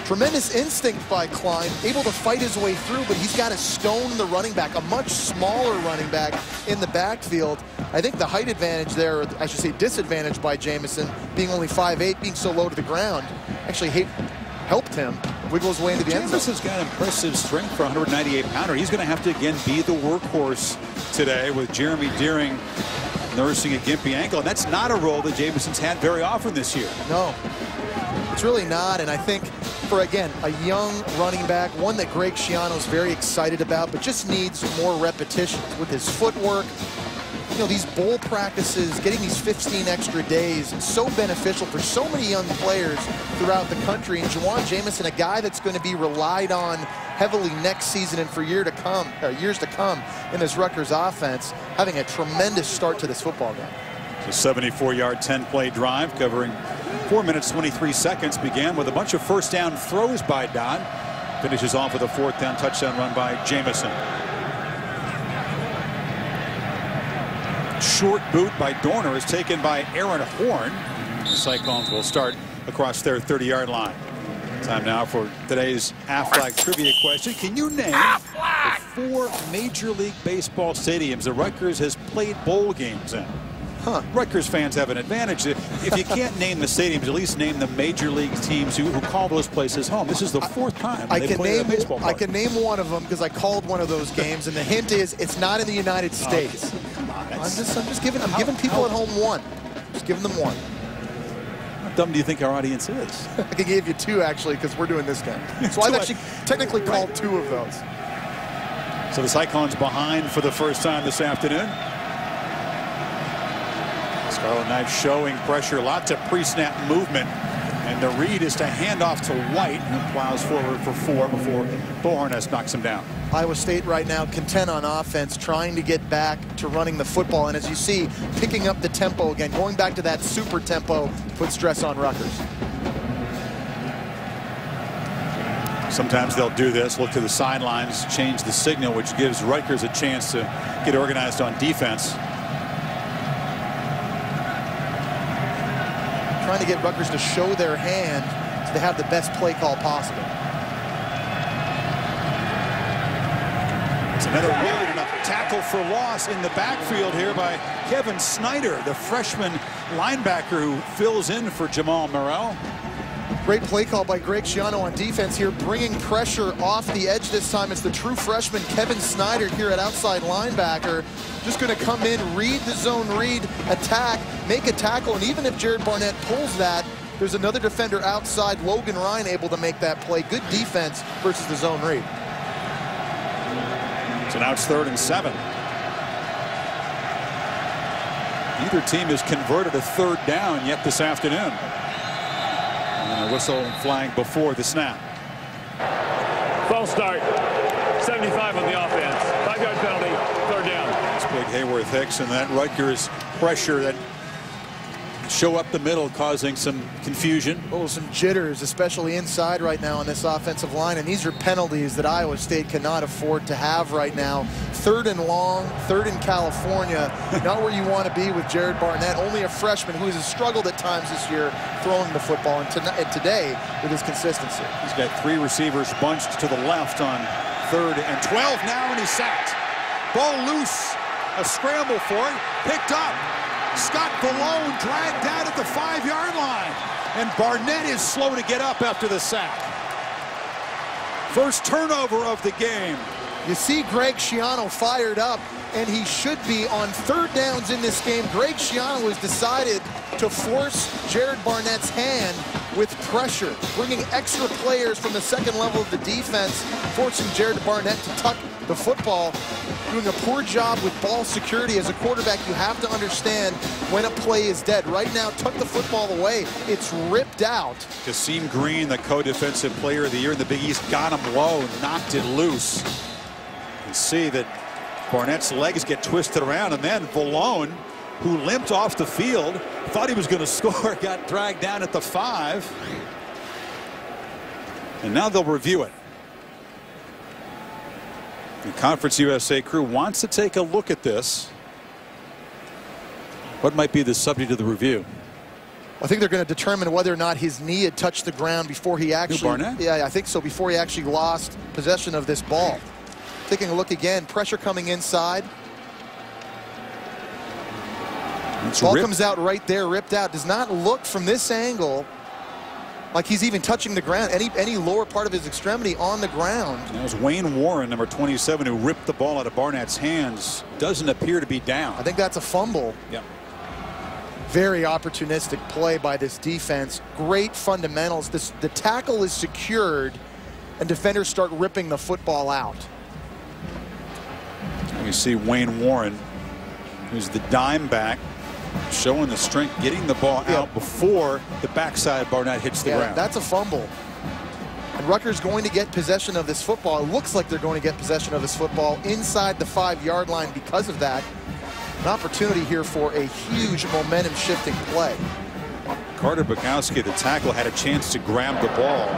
Tremendous instinct by Klein, able to fight his way through, but he's got to stone the running back, a much smaller running back in the backfield. I think the height advantage there, or I should say disadvantage by Jamison, being only 5'8", being so low to the ground, actually helped him wiggle his way into the end zone. Jamison's got impressive strength for a 198-pounder. He's going to have to again be the workhorse today with Jeremy Deering nursing a gimpy ankle, and that's not a role that Jamison's had very often this year. No, it's really not, and I think for, again, a young running back, one that Greg Schiano's very excited about, but just needs more repetitions with his footwork. You know, these bowl practices, getting these 15 extra days, so beneficial for so many young players throughout the country. And Jawan Jamison, a guy that's going to be relied on heavily next season and for years to come in this Rutgers offense, having a tremendous start to this football game. It's a 74-yard, 10-play drive covering 4 minutes 23 seconds began with a bunch of first down throws by Don. Finishes off with a 4th down touchdown run by Jamison. Short boot by Dorner is taken by Aaron Horn. The Cyclones will start across their 30-yard line. Time now for today's Aflac trivia question. Can you name the 4 Major League Baseball stadiums that Rutgers has played bowl games in? Rutgers fans have an advantage. If you can't name the stadiums, at least name the major league teams who call those places home. This is the 4th time they played a baseball park. I can name one of them because I called one of those games, and the hint is it's not in the United States. I'm just giving people at home one. Just giving them one. How dumb do you think our audience is? I could give you 2 actually because we're doing this game. So I've actually technically called 2 of those. So the Cyclones behind for the first time this afternoon. Scarlet Knights showing pressure, lots of pre-snap movement, and the read is to hand off to White, who plows forward for 4 before Bohorness knocks him down. Iowa State right now content on offense, trying to get back to running the football, and as you see, picking up the tempo again, going back to that super tempo, put stress on Rutgers. Sometimes they'll do this, look to the sidelines, change the signal, which gives Rutgers a chance to get organized on defense. Trying to get Rutgers to show their hand so they have the best play call possible. It's another really enough tackle for loss in the backfield here by Kevin Snyder, the freshman linebacker who fills in for Jamal Morrell. Great play call by Greg Schiano on defense here, bringing pressure off the edge this time. It's the true freshman Kevin Snyder here at outside linebacker. Just going to come in, read the zone read, attack, make a tackle, and even if Jared Barnett pulls that, there's another defender outside, Logan Ryan, able to make that play. Good defense versus the zone read. So now it's 3rd and 7. Neither team has converted a 3rd down yet this afternoon. And a whistle flying before the snap. False start. 75 on the offense. 5-yard penalty. 3rd down. It's big Hayworth Hicks and that Rutgers pressure that show up the middle, causing some confusion. Oh, some jitters, especially inside right now on this offensive line. And these are penalties that Iowa State cannot afford to have right now. 3rd and long, 3rd in California. Not where you want to be with Jared Barnett, only a freshman who has struggled at times this year throwing the football, and today with his consistency. He's got 3 receivers bunched to the left on 3rd and 12 now, and he's sacked. Ball loose, a scramble for it, picked up. Scott Valone dragged down at the 5-yard line, and Barnett is slow to get up after the sack. First turnover of the game. You see Greg Schiano fired up, and he should be on 3rd downs in this game. Greg Schiano has decided to force Jared Barnett's hand with pressure, bringing extra players from the 2nd level of the defense, forcing Jared Barnett to tuck the football, doing a poor job with ball security. As a quarterback, you have to understand when a play is dead. Right now, tuck the football away. It's ripped out. Kasim Green, the co-defensive player of the year in the Big East, got him low, knocked it loose. You see that Barnett's legs get twisted around, and then Valone, who limped off the field, thought he was going to score, got dragged down at the 5. And now they'll review it. The Conference USA crew wants to take a look at this. What might be the subject of the review? I think they're going to determine whether or not his knee had touched the ground before he actually... Barnett? Yeah, I think so, before he actually lost possession of this ball. Taking a look again, pressure coming inside. Ball comes out right there, ripped out. Does not look from this angle like he's even touching the ground, any lower part of his extremity on the ground. That was Wayne Warren, number 27, who ripped the ball out of Barnett's hands. Doesn't appear to be down. I think that's a fumble. Yeah. Very opportunistic play by this defense. Great fundamentals. The tackle is secured, and defenders start ripping the football out. We see Wayne Warren, who's the dime back, showing the strength, getting the ball out before the backside of Barnett hits the ground. That's a fumble. And Rutgers going to get possession of this football. It looks like they're going to get possession of this football inside the 5-yard line because of that. An opportunity here for a huge momentum shifting play. Carter Bukowski, the tackle, had a chance to grab the ball.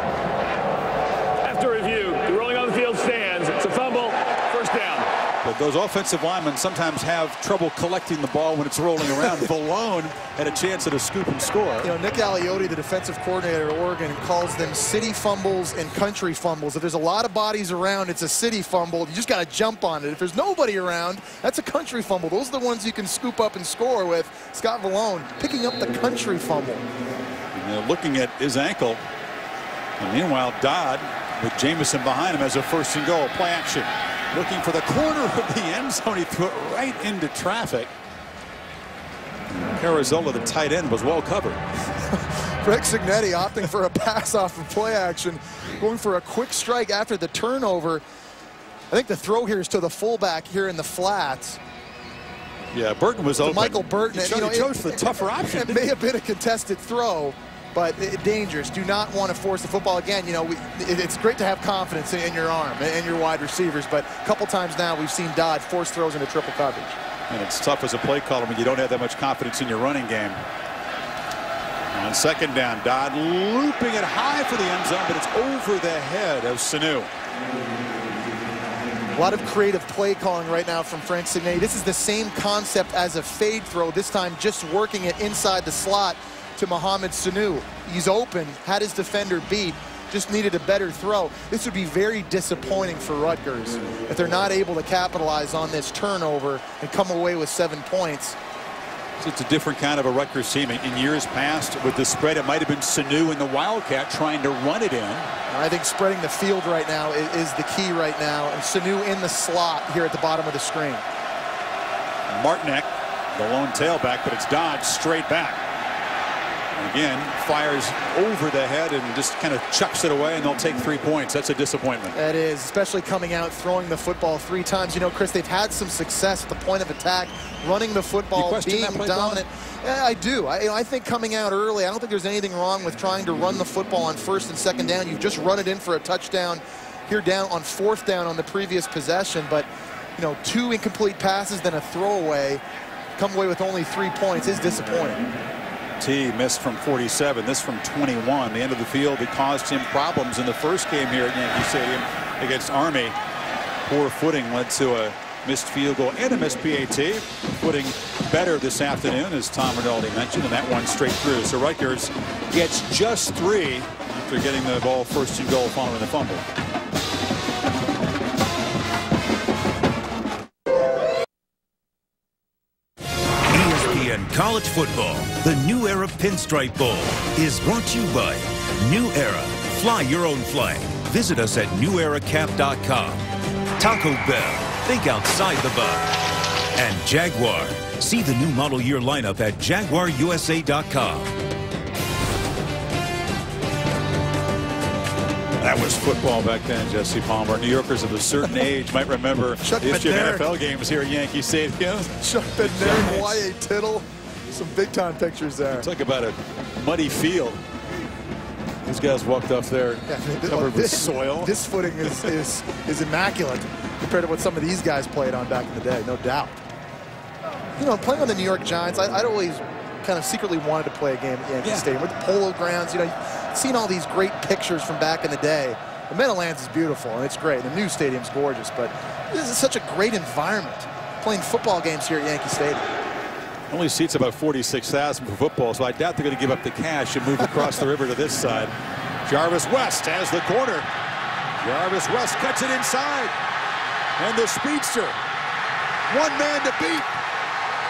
After review, the rolling on the field stands. It's a fumble, first down. But those offensive linemen sometimes have trouble collecting the ball when it's rolling around. Valone had a chance at a scoop and score. You know, Nick Aliotti, the defensive coordinator at Oregon, calls them city fumbles and country fumbles. If there's a lot of bodies around, it's a city fumble. You just got to jump on it. If there's nobody around, that's a country fumble. Those are the ones you can scoop up and score with. Scott Valone picking up the country fumble. And looking at his ankle. And meanwhile, Dodd with Jamison behind him as a first and goal. Play action. Looking for the corner of the end zone. He threw it right into traffic. Carazola, the tight end, was well covered. Greg Signetti opting for a pass off of play action, going for a quick strike after the turnover. I think the throw here is to the fullback here in the flats. Yeah, Burton was open. Michael Burton. He chose the tougher option. It may have been a contested throw, but dangerous. Do not want to force the football. Again, you know, it's great to have confidence in your arm and your wide receivers, but a couple times now we've seen Dodd force throws into triple coverage. And it's tough as a play caller when you don't have that much confidence in your running game. On second down, Dodd looping it high for the end zone, but it's over the head of Sanu. A lot of creative play calling right now from Frank Signetti. This is the same concept as a fade throw, this time just working it inside the slot to Mohamed Sanu. He's open, had his defender beat, just needed a better throw. This would be very disappointing for Rutgers if they're not able to capitalize on this turnover and come away with 7 points. So it's a different kind of a Rutgers team. In years past, with the spread, it might have been Sanu and the Wildcat trying to run it in. I think spreading the field right now is the key right now, and Sanu in the slot here at the bottom of the screen. Martinek, the lone tailback, but it's Dodd straight back. Again, fires over the head and just kind of chucks it away, and they'll take 3 points. That's a disappointment. That is, especially coming out, throwing the football 3 times. You know, Chris, they've had some success at the point of attack, running the football, being dominant. Yeah, I do. I think coming out early, I don't think there's anything wrong with trying to run the football on first and second down. You've just run it in for a touchdown here down on fourth down on the previous possession. But, you know, 2 incomplete passes, then a throwaway, come away with only 3 points is disappointing. T missed from 47, this from 21. The end of the field that caused him problems in the first game here at Yankee Stadium against Army. Poor footing led to a missed field goal and a missed PAT. Footing better this afternoon, as Tom Rinaldi mentioned, and that one straight through. So Rutgers gets just 3 after getting the ball first and goal following the fumble. College football, the New Era Pinstripe Bowl, is brought to you by New Era. Fly your own flag. Visit us at neweracap.com. Taco Bell, think outside the box. And Jaguar. See the new model year lineup at jaguarusa.com. That was football back then, Jesse Palmer. New Yorkers of a certain age might remember the history of NFL games here at Yankee Stadium. Chuck Bednarik, Y.A. Tittle. Some big-time pictures there. Talk about a muddy field. These guys walked off there covered with soil. This footing is immaculate compared to what some of these guys played on back in the day, no doubt. You know, playing on the New York Giants, I'd always kind of secretly wanted to play a game at Yankee Stadium with the Polo Grounds. You know, you've seen all these great pictures from back in the day. The Meadowlands is beautiful, and it's great. The new stadium's gorgeous, but this is such a great environment, playing football games here at Yankee Stadium. Only seats about 46,000 for football, so I doubt they're going to give up the cash and move across the river to this side. Jarvis West has the corner. Jarvis West cuts it inside. And the speedster. 1 man to beat.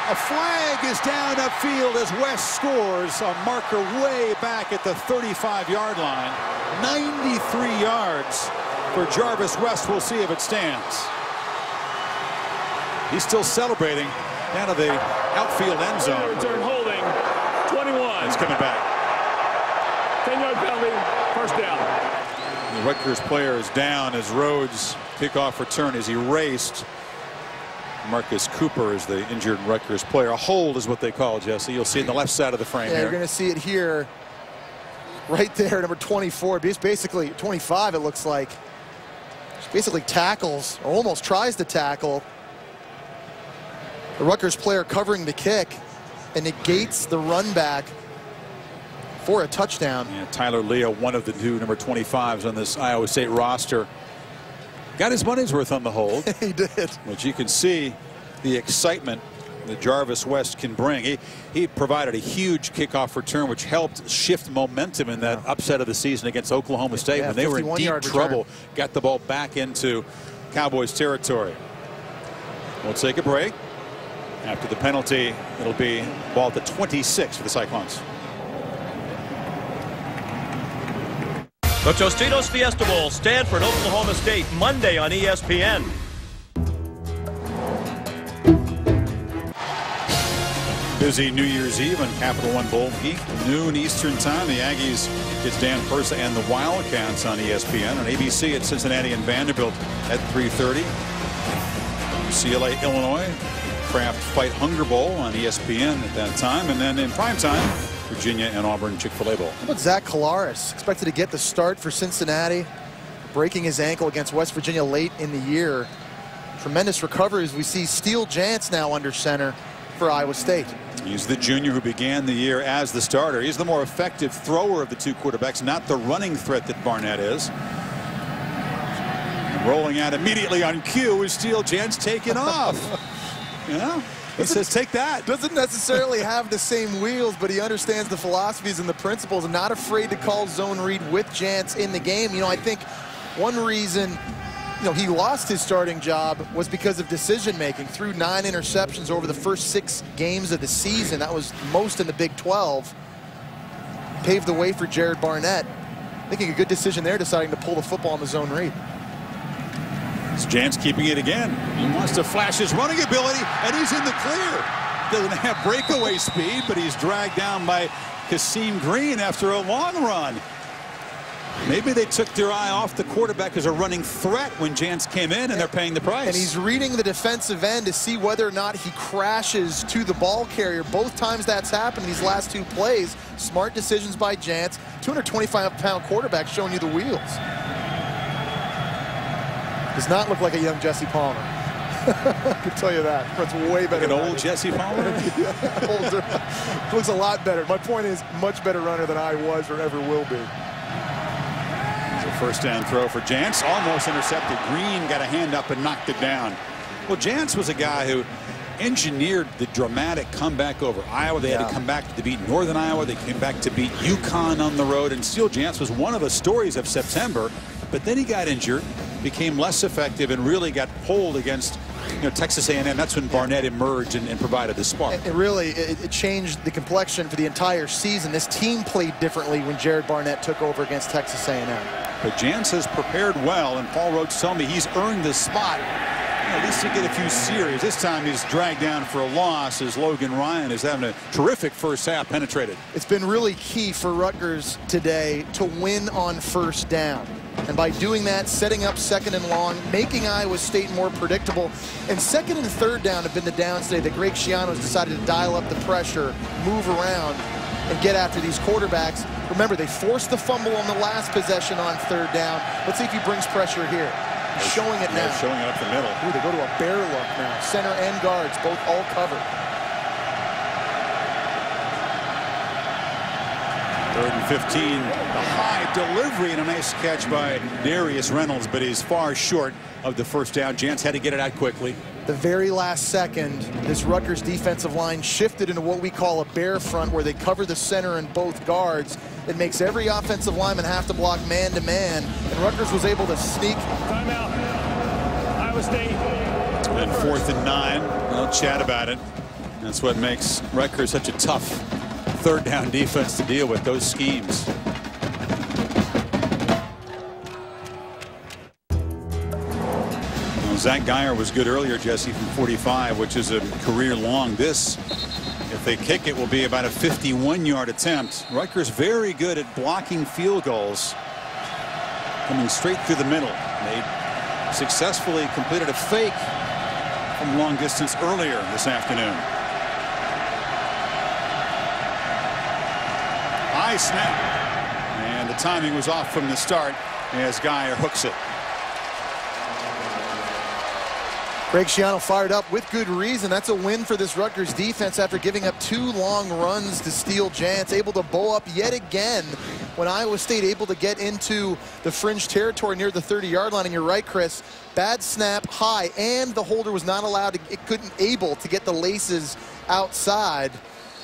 A flag is down upfield as West scores. A marker way back at the 35-yard line. 93 yards for Jarvis West. We'll see if it stands. He's still celebrating down to the outfield end zone. Return holding, 21. It's coming back. 10-yard penalty, first down. The Rutgers player is down as Rhodes' kickoff return is erased. Marcus Cooper is the injured Rutgers player. A hold is what they call it, Jesse. You'll see it in the left side of the frame here. You're going to see it here, right there, number 24. It's basically 25, it looks like. Basically tackles, or almost tries to tackle the Rutgers player covering the kick and negates the run back for a touchdown. Yeah, Tyler Leo, one of the two number 25s on this Iowa State roster, got his money's worth on the hold. He did. Which you can see the excitement that Jarvis West can bring. He provided a huge kickoff return, which helped shift momentum in that upset of the season against Oklahoma State when they were in deep trouble. Got the ball back into Cowboys territory. We'll take a break. After the penalty, it'll be ball at the 26 for the Cyclones. The Tostitos Fiesta Bowl, Stanford, Oklahoma State, Monday on ESPN. Busy New Year's Eve on Capital One Bowl Week, noon Eastern time. The Aggies gets Dan Persa and the Wildcats on ESPN. On ABC at Cincinnati and Vanderbilt at 3:30. UCLA, Illinois, Kraft Fight Hunger Bowl on ESPN at that time. And then in prime time, Virginia and Auburn Chick-fil-A Bowl. How about Zach Collaros? Expected to get the start for Cincinnati, breaking his ankle against West Virginia late in the year. Tremendous recovery as we see Steele Jantz now under center for Iowa State. He's the junior who began the year as the starter. He's the more effective thrower of the two quarterbacks, not the running threat that Barnett is. And rolling out immediately on cue is Steele Jantz taking off. Yeah. He says, take that. Doesn't necessarily have the same wheels, but he understands the philosophies and the principles and not afraid to call zone read with Jantz in the game. You know, I think one reason he lost his starting job was because of decision making. Threw 9 interceptions over the first 6 games of the season. That was most in the Big 12. Paved the way for Jared Barnett. Making a good decision there, deciding to pull the football in the zone read. It's Jantz keeping it again. He wants to flash his running ability, and he's in the clear. Doesn't have breakaway speed, but he's dragged down by Kasim Green after a long run. Maybe they took their eye off the quarterback as a running threat when Jantz came in, and they're paying the price. And he's reading the defensive end to see whether or not he crashes to the ball carrier. Both times that's happened in these last 2 plays. Smart decisions by Jantz. 225-pound quarterback showing you the wheels. Does not look like a young Jesse Palmer. I can tell you that. That's way better. Like an old Jesse Palmer? Yeah, older. Looks a lot better. My point is, much better runner than I was or ever will be. First down throw for Jantz, almost intercepted. Green got a hand up and knocked it down. Well, Jantz was a guy who engineered the dramatic comeback over Iowa. They had to come back to beat Northern Iowa. They came back to beat UConn on the road. And Steele Jantz was one of the stories of September. But then he got injured, became less effective, and really got pulled against Texas A&M. That's when Barnett emerged and provided the spark. It really changed the complexion for the entire season. This team played differently when Jared Barnett took over against Texas A&M. But Jantz has prepared well, and Paul Roach told me he's earned this spot. At least to get a few series. This time he's dragged down for a loss as Logan Ryan is having a terrific first half, penetrated. It's been really key for Rutgers today to win on first down. And by doing that, setting up second and long, making Iowa State more predictable. And second and third down have been the downs today that Greg Schiano's decided to dial up the pressure, move around, and get after these quarterbacks. Remember, they forced the fumble on the last possession on third down. Let's see if he brings pressure here. He's showing it now. Showing it up the middle. Ooh, they go to a bear look now. Center and guards, both all covered. 3rd and 15. The high delivery and a nice catch by Darius Reynolds, but he's far short of the first down. Jantz had to get it out quickly. The very last second, this Rutgers defensive line shifted into what we call a bear front, where they cover the center and both guards. It makes every offensive lineman have to block man-to-man, and Rutgers was able to sneak. Timeout. Iowa State. And 4th and 9. We'll chat about it. That's what makes Rutgers such a tough third down defense to deal with, those schemes. Well, Zach Geyer was good earlier, Jesse, from 45, which is a career long. This, if they kick it, will be about a 51-yard attempt. Rutgers very good at blocking field goals, coming straight through the middle. They successfully completed a fake from long distance earlier this afternoon. High snap, and the timing was off from the start as Geyer hooks it. Greg Schiano fired up with good reason. That's a win for this Rutgers defense after giving up 2 long runs to Steele Jantz. Able to bow up yet again when Iowa State able to get into the fringe territory near the 30-yard line. And you're right, Chris. Bad snap, high, and the holder was not allowed to, it couldn't able to get the laces outside.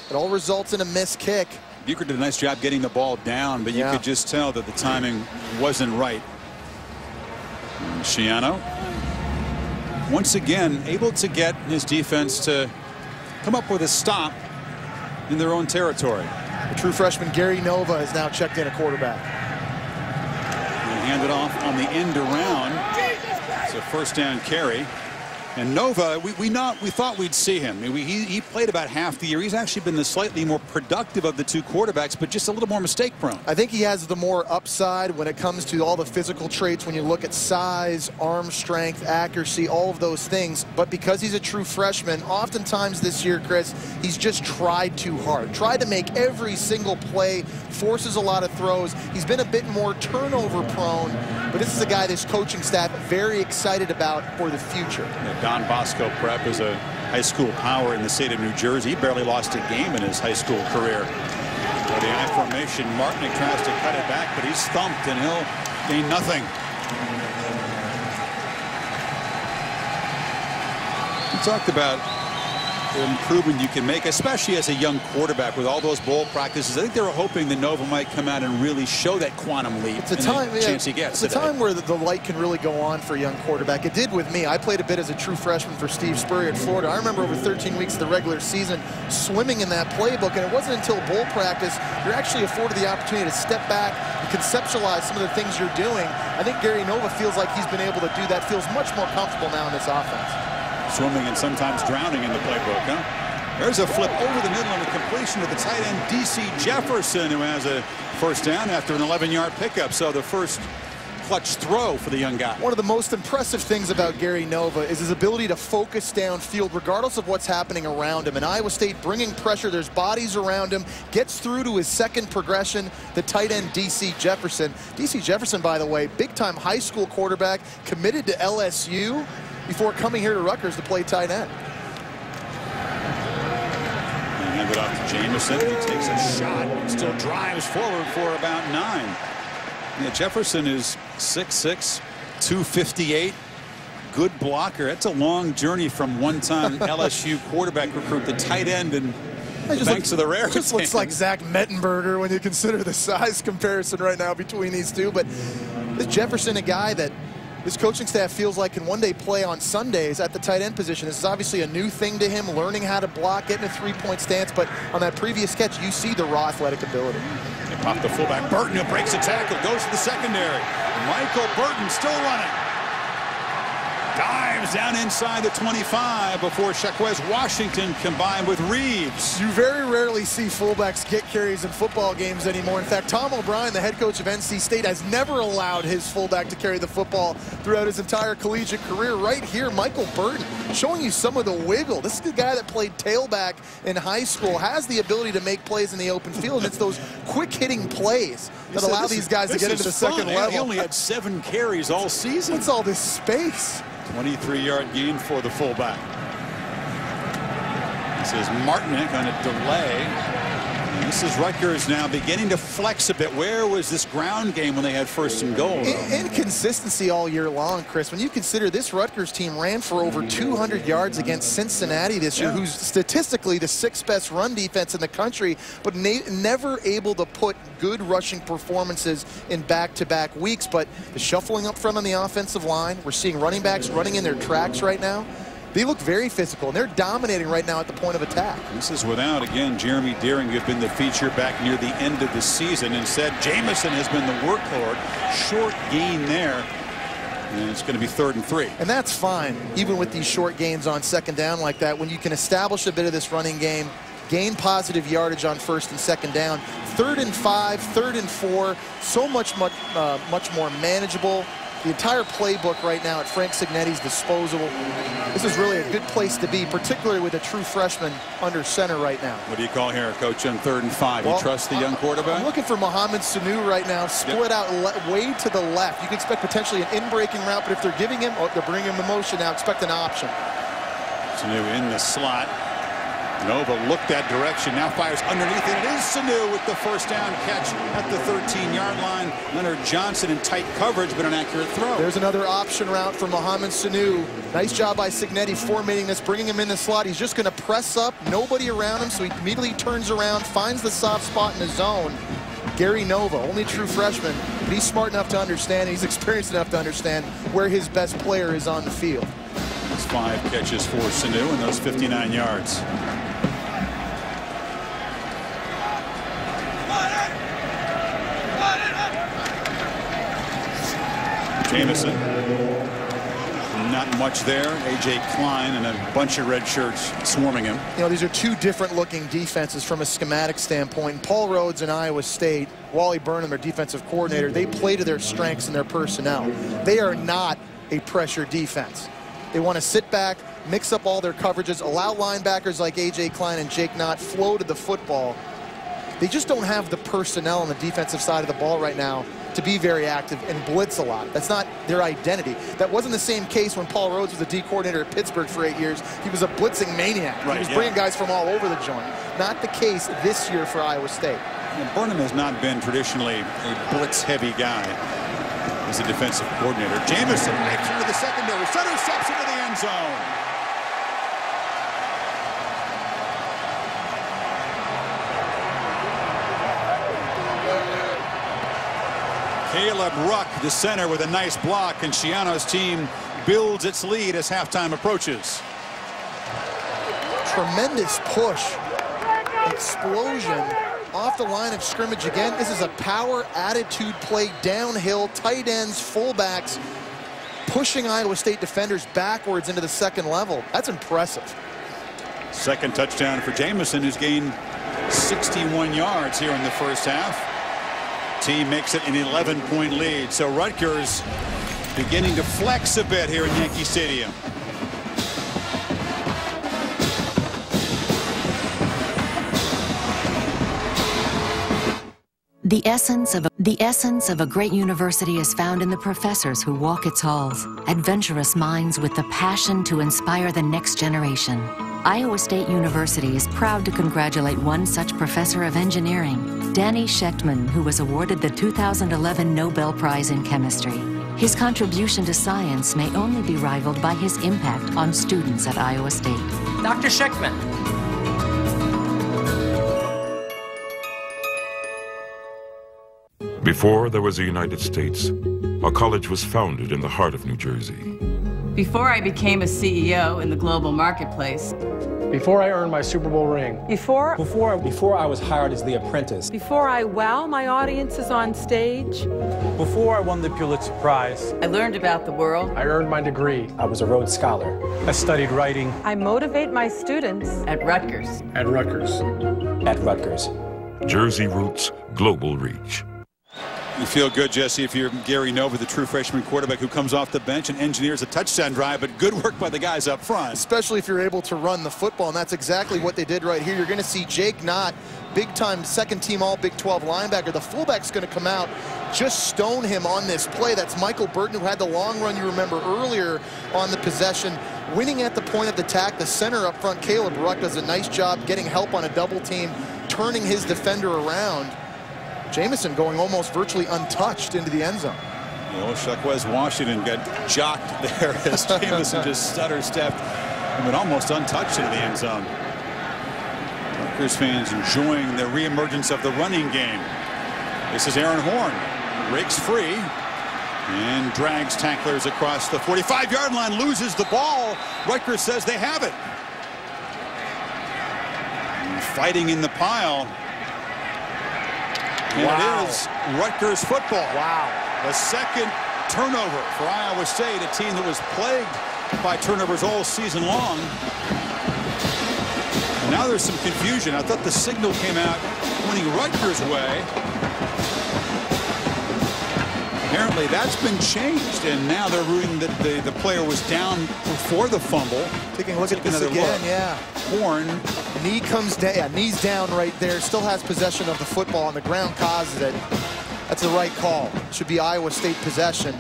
It all results in a missed kick. Bucher did a nice job getting the ball down, but you could just tell that the timing wasn't right. Schiano, once again, able to get his defense to come up with a stop in their own territory. The true freshman Gary Nova has now checked in a quarterback. And handed off on the end around. It's a first down carry. And Nova, we thought we'd see him. I mean, he played about half the year. He's actually been the slightly more productive of the 2 quarterbacks, but just a little more mistake prone. I think he has the more upside when it comes to all the physical traits when you look at size, arm strength, accuracy, all of those things. But because he's a true freshman, oftentimes this year, Chris, he's just tried too hard. Tried to make every single play, forces a lot of throws. He's been a bit more turnover prone, but this is a guy this coaching staff very excited about for the future. Don Bosco Prep is a high school power in the state of New Jersey. He barely lost a game in his high school career. With the I formation, Martinick tries to cut it back, but he's stumped and he'll gain nothing. We talked about the improvement you can make, especially as a young quarterback with all those bowl practices. I think they were hoping that Nova might come out and really show that quantum leap. It's a time, chance he gets. It's a time where the light can really go on for a young quarterback. It did with me. I played a bit as a true freshman for Steve Spurrier at Florida. I remember over 13 weeks of the regular season swimming in that playbook, and it wasn't until bowl practice you're actually afforded the opportunity to step back and conceptualize some of the things you're doing. I think Gary Nova feels like he's been able to do that, feels much more comfortable now in this offense. Swimming and sometimes drowning in the playbook, huh? There's a flip over the middle and a completion to the tight end, D.C. Jefferson, who has a first down after an 11-yard pickup. So the first clutch throw for the young guy. One of the most impressive things about Gary Nova is his ability to focus downfield regardless of what's happening around him. And Iowa State bringing pressure, there's bodies around him, gets through to his second progression, the tight end D.C. Jefferson. D.C. Jefferson, by the way, big-time high school quarterback, committed to LSU before coming here to Rutgers to play tight end. And hand it off to Jamison. He takes a shot and still drives forward for about 9. Yeah, Jefferson is 6'6", 258. Good blocker. That's a long journey from one-time LSU quarterback recruit, the tight end, and banks of the rare. Just looks like Zach Mettenberger when you consider the size comparison right now between these two. But is Jefferson a guy that this coaching staff feels like can one day play on Sundays at the tight end position? This is obviously a new thing to him, learning how to block, getting a three-point stance. But on that previous catch, you see the raw athletic ability. They pop the fullback. Burton, who breaks a tackle, goes to the secondary. Michael Burton still running. Dives down inside the 25 before Shaquez Washington combined with Reeves. You very rarely see fullbacks get carries in football games anymore. In fact, Tom O'Brien, the head coach of NC State, has never allowed his fullback to carry the football throughout his entire collegiate career. Right here, Michael Burton showing you some of the wiggle. This is the guy that played tailback in high school, has the ability to make plays in the open field, and it's those quick-hitting plays that allow these guys to get into the second level. He only had 7 carries all season. What's all this space? 23-yard gain for the fullback. This is Martinick on a delay. And this is Rutgers now beginning to flex a bit. Where was this ground game when they had first and goal? Inconsistency all year long, Chris. When you consider this Rutgers team ran for over 200 yards against Cincinnati this year, who's statistically the 6th best run defense in the country, but never able to put good rushing performances in back-to-back weeks. But the shuffling up front on the offensive line, we're seeing running backs running in their tracks right now. They look very physical, and they're dominating right now at the point of attack. This is without, again, Jeremy Deering, who had been the feature back near the end of the season. Instead, Jamison has been the workhorse. Short gain there, and it's going to be 3rd and 3. And that's fine, even with these short gains on second down like that. When you can establish a bit of this running game, gain positive yardage on 1st and 2nd down, 3rd and 5, 3rd and 4, so much more manageable. The entire playbook right now at Frank Cignetti's disposal. This is really a good place to be, particularly with a true freshman under center right now. What do you call here, Coach, on 3rd and 5? You trust the young quarterback? I'm looking for Mohamed Sanu right now, split out way to the left. You can expect potentially an in-breaking route, but if they're giving him, they're bringing him the motion now, expect an option. Sanu in the slot. Nova looked that direction, now fires underneath, and it is Sanu with the first down catch at the 13-yard line. Leonard Johnson in tight coverage, but an accurate throw. There's another option route for Mohamed Sanu. Nice job by Cignetti formatting this, bringing him in the slot. He's just going to press up, nobody around him, so he immediately turns around, finds the soft spot in the zone. Gary Nova, only true freshman, but he's smart enough to understand, he's experienced enough to understand where his best player is on the field. It's 5 catches for Sanu and those 59 yards. Jamison, not much there. A.J. Klein and a bunch of red shirts swarming him. You know, these are two different looking defenses from a schematic standpoint. Paul Rhodes in Iowa State, Wally Burnham, their defensive coordinator, they play to their strengths and their personnel. They are not a pressure defense. They want to sit back, mix up all their coverages, allow linebackers like A.J. Klein and Jake Knott flow to the football. They just don't have the personnel on the defensive side of the ball right now to be very active and blitz a lot. That's not their identity. That wasn't the same case when Paul Rhodes was the D coordinator at Pittsburgh for 8 years. He was a blitzing maniac. He was bringing guys from all over the joint. Not the case this year for Iowa State. And Burnham has not been traditionally a blitz-heavy guy as a defensive coordinator. Jamison breaks into the secondary, center steps into the end zone. Caleb Ruck, the center, with a nice block, and Shiano's team builds its lead as halftime approaches. Tremendous push, explosion off the line of scrimmage again. This is a power attitude play downhill, tight ends, fullbacks, pushing Iowa State defenders backwards into the second level. That's impressive. Second touchdown for Jamison, who's gained 61 yards here in the first half. Team makes it an 11-point lead. So Rutgers beginning to flex a bit here in Yankee Stadium. The essence of a great university is found in the professors who walk its halls, adventurous minds with the passion to inspire the next generation. Iowa State University is proud to congratulate one such professor of engineering, Danny Schechtman, who was awarded the 2011 Nobel Prize in Chemistry. His contribution to science may only be rivaled by his impact on students at Iowa State. Dr. Schechtman. Before there was a United States, a college was founded in the heart of New Jersey. Before I became a CEO in the global marketplace. Before I earned my Super Bowl ring. Before I was hired as the apprentice. Before I wow my audiences on stage. Before I won the Pulitzer Prize. I learned about the world. I earned my degree. I was a Rhodes Scholar. I studied writing. I motivate my students. At Rutgers. At Rutgers. At Rutgers. Jersey roots, global reach. You feel good, Jesse, if you're Gary Nova, the true freshman quarterback who comes off the bench and engineers a touchdown drive, but good work by the guys up front. Especially if you're able to run the football, and that's exactly what they did right here. You're going to see Jake Knott, big-time second-team All-Big 12 linebacker. The fullback's going to come out, just stone him on this play. That's Michael Burton, who had the long run you remember earlier on the possession. Winning at the point of the attack, the center up front, Caleb Ruck, does a nice job getting help on a double team, turning his defender around. Jamison going almost virtually untouched into the end zone. Well, Shaquez Washington got jocked there as Jamison just stutter-stepped and went almost untouched into the end zone. Rutgers fans enjoying the reemergence of the running game. This is Aaron Horn. Rakes free and drags tacklers across the 45-yard line, loses the ball. Rutgers says they have it. And fighting in the pile. And it is Rutgers football. Wow. The second turnover for Iowa State, a team that was plagued by turnovers all season long. And now there's some confusion. I thought the signal came out pointing Rutgers' way. Apparently that's been changed, and now they're ruling that the player was down before the fumble. Taking a look at this again, yeah. Horn. Knee comes down, yeah, knee's down right there. Still has possession of the football, and the ground causes it. That's the right call. Should be Iowa State possession.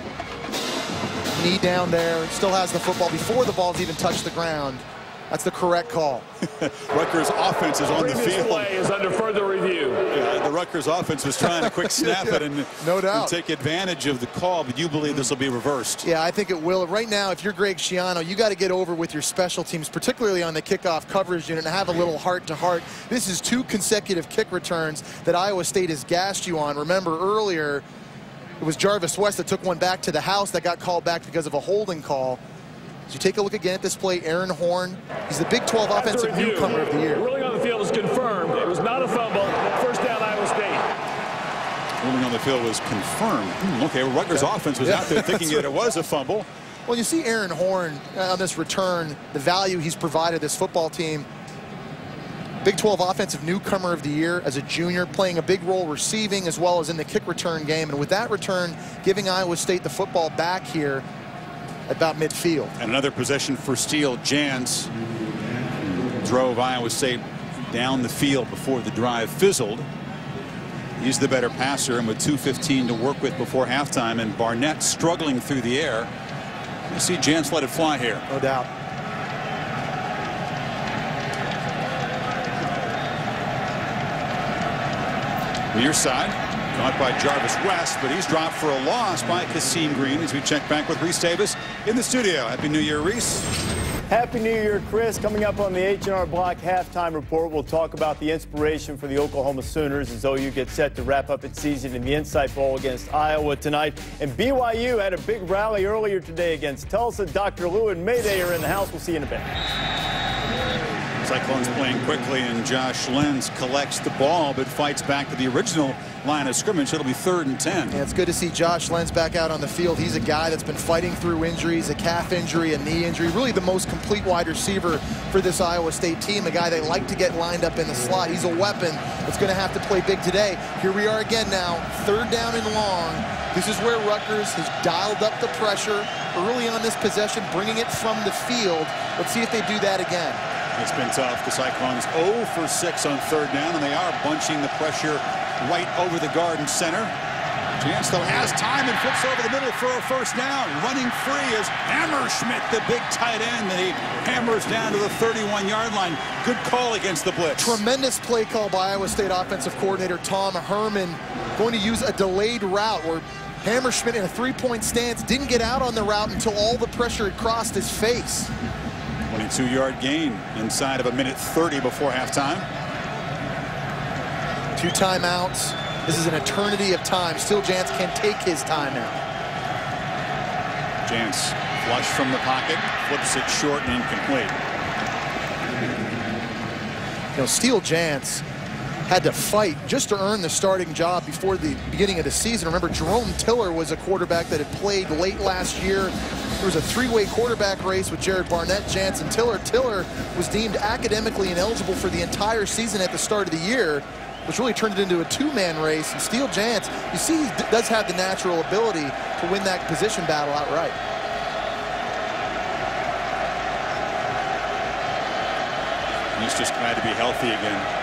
Knee down there, still has the football before the ball's even touched the ground. That's the correct call. Rutgers offense is on the field. Play is under further review. Yeah, the Rutgers offense was trying to quick snap it and, no doubt, and take advantage of the call, but you believe this will be reversed. Yeah, I think it will. Right now, if you're Greg Schiano, you got to get over with your special teams, particularly on the kickoff coverage unit, and have a little heart-to-heart. This is 2 consecutive kick returns that Iowa State has gassed you on. Remember earlier, it was Jarvis West that took one back to the house that got called back because of a holding call. As you take a look again at this play, Aaron Horn, he's the Big 12 offensive newcomer of the year. Ruling on the field is confirmed. It was not a fumble. First down, Iowa State. Ruling on the field was confirmed. Okay, well, Rutgers offense was out there thinking that it was a fumble. Well, you see Aaron Horn on this return, the value he's provided this football team. Big 12 offensive newcomer of the year as a junior, playing a big role receiving as well as in the kick return game. And with that return, giving Iowa State the football back here about midfield. And another possession for Steele. Jans drove Iowa State down the field before the drive fizzled. He's the better passer, and with 2:15 to work with before halftime, and Barnett struggling through the air. You see Jans let it fly here. No doubt. Near side, caught by Jarvis West, but he's dropped for a loss by Kasim Green as we check back with Reese Davis in the studio. Happy New Year, Reese. Happy New Year, Chris. Coming up on the H&R Block halftime report, we'll talk about the inspiration for the Oklahoma Sooners as OU gets set to wrap up its season in the Insight Bowl against Iowa tonight. And BYU had a big rally earlier today against Tulsa. Dr. Lou and Mayday are in the house. We'll see you in a bit. Cyclones playing quickly, and Josh Lenz collects the ball but fights back to the original line of scrimmage. It'll be 3rd and 10. Yeah, it's good to see Josh Lenz back out on the field. He's a guy that's been fighting through injuries, a calf injury, a knee injury, really the most complete wide receiver for this Iowa State team, a guy they like to get lined up in the slot. He's a weapon that's going to have to play big today. Here we are again now, 3rd down and long. This is where Rutgers has dialed up the pressure early on this possession, bringing it from the field. Let's see if they do that again. It's been tough. The Cyclones 0 for 6 on 3rd down, and they are bunching the pressure right over the Garden Center. Jans, though, has time and flips over the middle for a 1st down. Running free is Hammerschmidt, the big tight end, and he hammers down to the 31-yard line. Good call against the blitz. Tremendous play call by Iowa State offensive coordinator Tom Herman, going to use a delayed route where Hammerschmidt in a 3-point stance didn't get out on the route until all the pressure had crossed his face. 22-yard gain inside of 1:30 before halftime. 2 timeouts. This is an eternity of time. Still, Jans can take his timeout. Jans flush from the pocket, flips it short and incomplete. You know, Steele Jans had to fight just to earn the starting job before the beginning of the season. Remember, Jerome Tiller was a quarterback that had played late last year. There was a 3-way quarterback race with Jared Barnett, Jans, and Tiller. Tiller was deemed academically ineligible for the entire season at the start of the year, which really turned it into a 2-man race. And Steele Jans, you see, he does have the natural ability to win that position battle outright. He's just glad to be healthy again.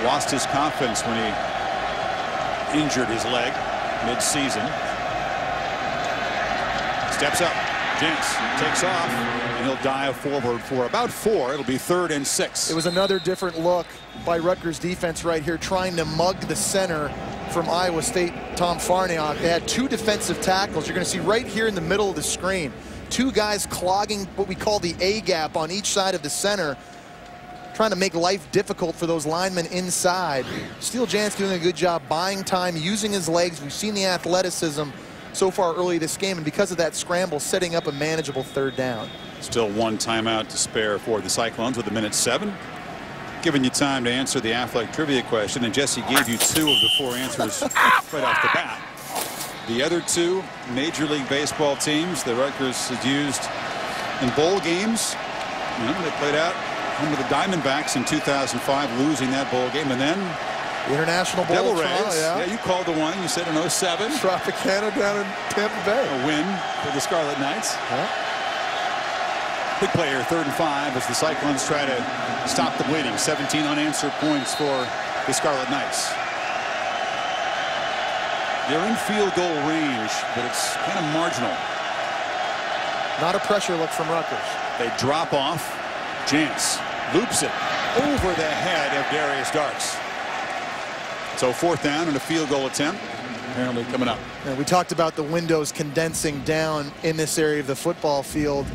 Lost his confidence when he injured his leg mid-season. Steps up. Jans takes off, and he'll dive forward for about 4. It'll be 3rd and 6. It was another different look by Rutgers defense right here, trying to mug the center from Iowa State, Tom Farniok. They had 2 defensive tackles. You're going to see right here in the middle of the screen, 2 guys clogging what we call the A gap on each side of the center, trying to make life difficult for those linemen inside. Steele Jans doing a good job buying time, using his legs. We've seen the athleticism so far early this game, and because of that scramble, setting up a manageable 3rd down. Still 1 timeout to spare for the Cyclones with 1:07. Giving you time to answer the athletic trivia question, and Jesse gave you 2 of the 4 answers right off the bat. The other 2 Major League Baseball teams that Rutgers has used in bowl games. You know, they played out home with the Diamondbacks in 2005, losing that bowl game, and then International Bowl. Devil Rays. Yeah, you called the one. You said in 07. Tropicana down in Tampa Bay. A win for the Scarlet Knights. Big play here, 3rd and 5, as the Cyclones try to stop the bleeding. 17 unanswered points for the Scarlet Knights. They're in field goal range, but it's kind of marginal. Not a pressure look from Rutgers. They drop off. Jantz loops it over the head of Darius Darks. So 4th down and a field goal attempt apparently coming up. And we talked about the windows condensing down in this area of the football field.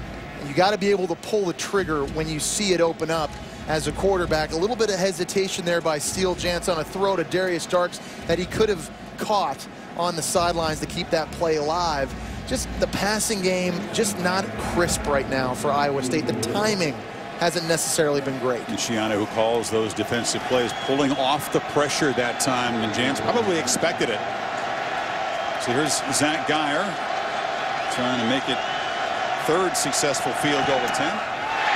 You got to be able to pull the trigger when you see it open up as a quarterback. A little bit of hesitation there by Steele Jantz on a throw to Darius Darks that he could have caught on the sidelines to keep that play alive. Just the passing game just not crisp right now for Iowa State. The timing hasn't necessarily been great. And Shiano, who calls those defensive plays, pulling off the pressure that time, and Jantz probably expected it. So here's Zach Geyer trying to make it 3rd successful field goal attempt.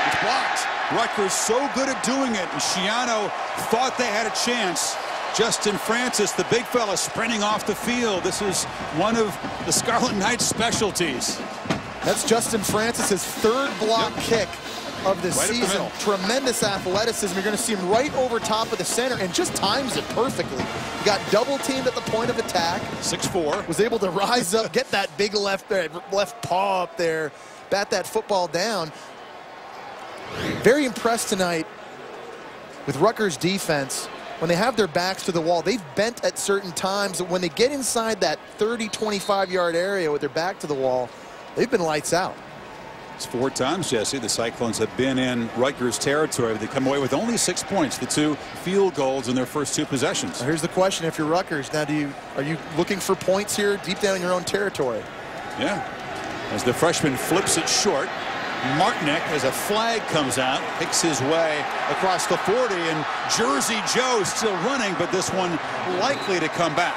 It's blocked. Rutgers so good at doing it, and Shiano thought they had a chance. Justin Francis, the big fella, sprinting off the field. This is one of the Scarlet Knights' specialties. That's Justin Francis's 3rd block kick of the season. Tremendous athleticism. You're going to see him right over top of the center and just times it perfectly. He got double teamed at the point of attack. 6'4". Was able to rise up, get that big left paw up there, bat that football down. Very impressed tonight with Rutgers' defense. When they have their backs to the wall, they've bent at certain times. When they get inside that 30, 25-yard area with their back to the wall, they've been lights out. It's 4 times, Jesse, the Cyclones have been in Rutgers territory. They come away with only 6 points, the 2 field goals in their first 2 possessions. Now here's the question: if you're Rutgers, now are you looking for points here deep down in your own territory? Yeah. As the freshman flips it short, Martinek, as a flag comes out, picks his way across the 40, and Jersey Joe still running, but this one likely to come back.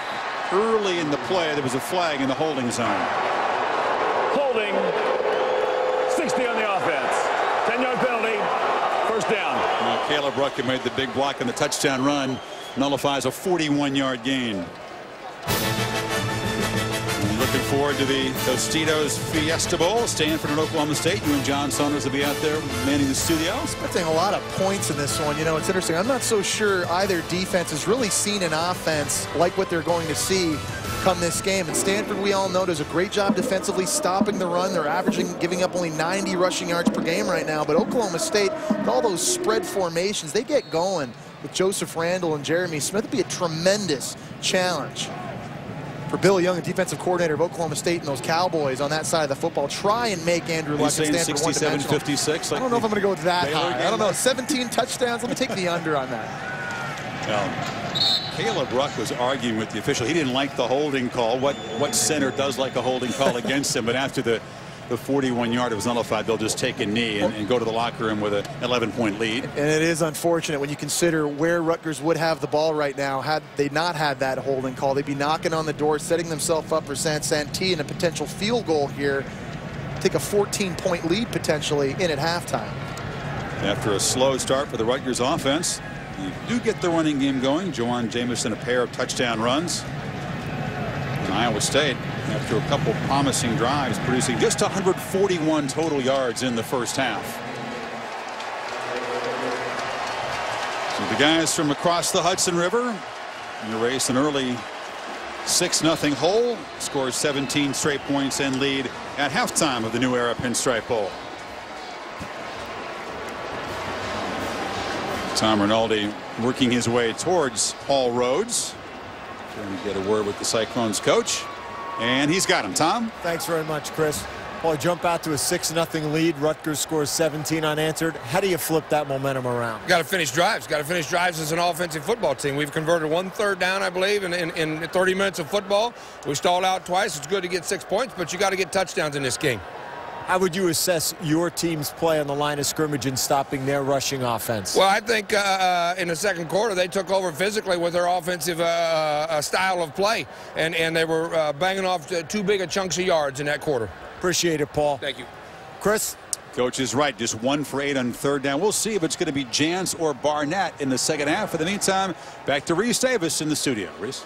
Early in the play, there was a flag in the holding zone. Holding. 60 on the offense. 10-yard penalty. 1st down. Now, Caleb Rucker made the big block on the touchdown run. Nullifies a 41-yard gain. Looking forward to the Tostitos Fiesta Bowl. Stanford and Oklahoma State. You and John Saunders will be out there manning the studio. Expecting a lot of points in this one. You know, it's interesting. I'm not so sure either defense has really seen an offense like what they're going to see come this game. And Stanford, we all know, does a great job defensively stopping the run. They're giving up only 90 rushing yards per game right now. But Oklahoma State, with all those spread formations, they get going with Joseph Randall and Jeremy Smith. It'd be a tremendous challenge for Bill Young, the defensive coordinator of Oklahoma State, and those Cowboys on that side of the football. Try and make Andrew Luck and Stanford one-dimensional. 67-56. I don't know if I'm going to go with that high. I don't know. 17 touchdowns. Let me take the under on that. Caleb Ruck was arguing with the official. He didn't like the holding call. What center does like a holding call against him? But after the 41-yard, it was nullified. They'll just take a knee and go to the locker room with an 11-point lead. And it is unfortunate when you consider where Rutgers would have the ball right now. Had they not had that holding call, they'd be knocking on the door, setting themselves up for San Santee and a potential field goal here. Take a 14-point lead potentially in at halftime. After a slow start for the Rutgers offense, you do get the running game going. Jawan Jamison, a pair of touchdown runs. And Iowa State, after a couple promising drives, producing just 141 total yards in the first half. So the guys from across the Hudson River erase an early 6-0 hole, scores 17 straight points and lead at halftime of the New Era Pinstripe Bowl. Tom Rinaldi working his way towards all roads. Trying to get a word with the Cyclones coach. And he's got him. Tom? Thanks very much, Chris. Well, I jump out to a 6-0 lead. Rutgers scores 17 unanswered. How do you flip that momentum around? Got to finish drives. Got to finish drives as an offensive football team. We've converted 1 third down, I believe, in 30 minutes of football. We stalled out twice. It's good to get 6 points, but you got to get touchdowns in this game. How would you assess your team's play on the line of scrimmage in stopping their rushing offense? Well, I think in the second quarter they took over physically with their offensive style of play, and they were banging off too big a chunks of yards in that quarter. Appreciate it, Paul. Thank you. Chris? Coach is right. Just 1 for 8 on 3rd down. We'll see if it's going to be Jans or Barnett in the second half. For the meantime, back to Reese Davis in the studio. Reese.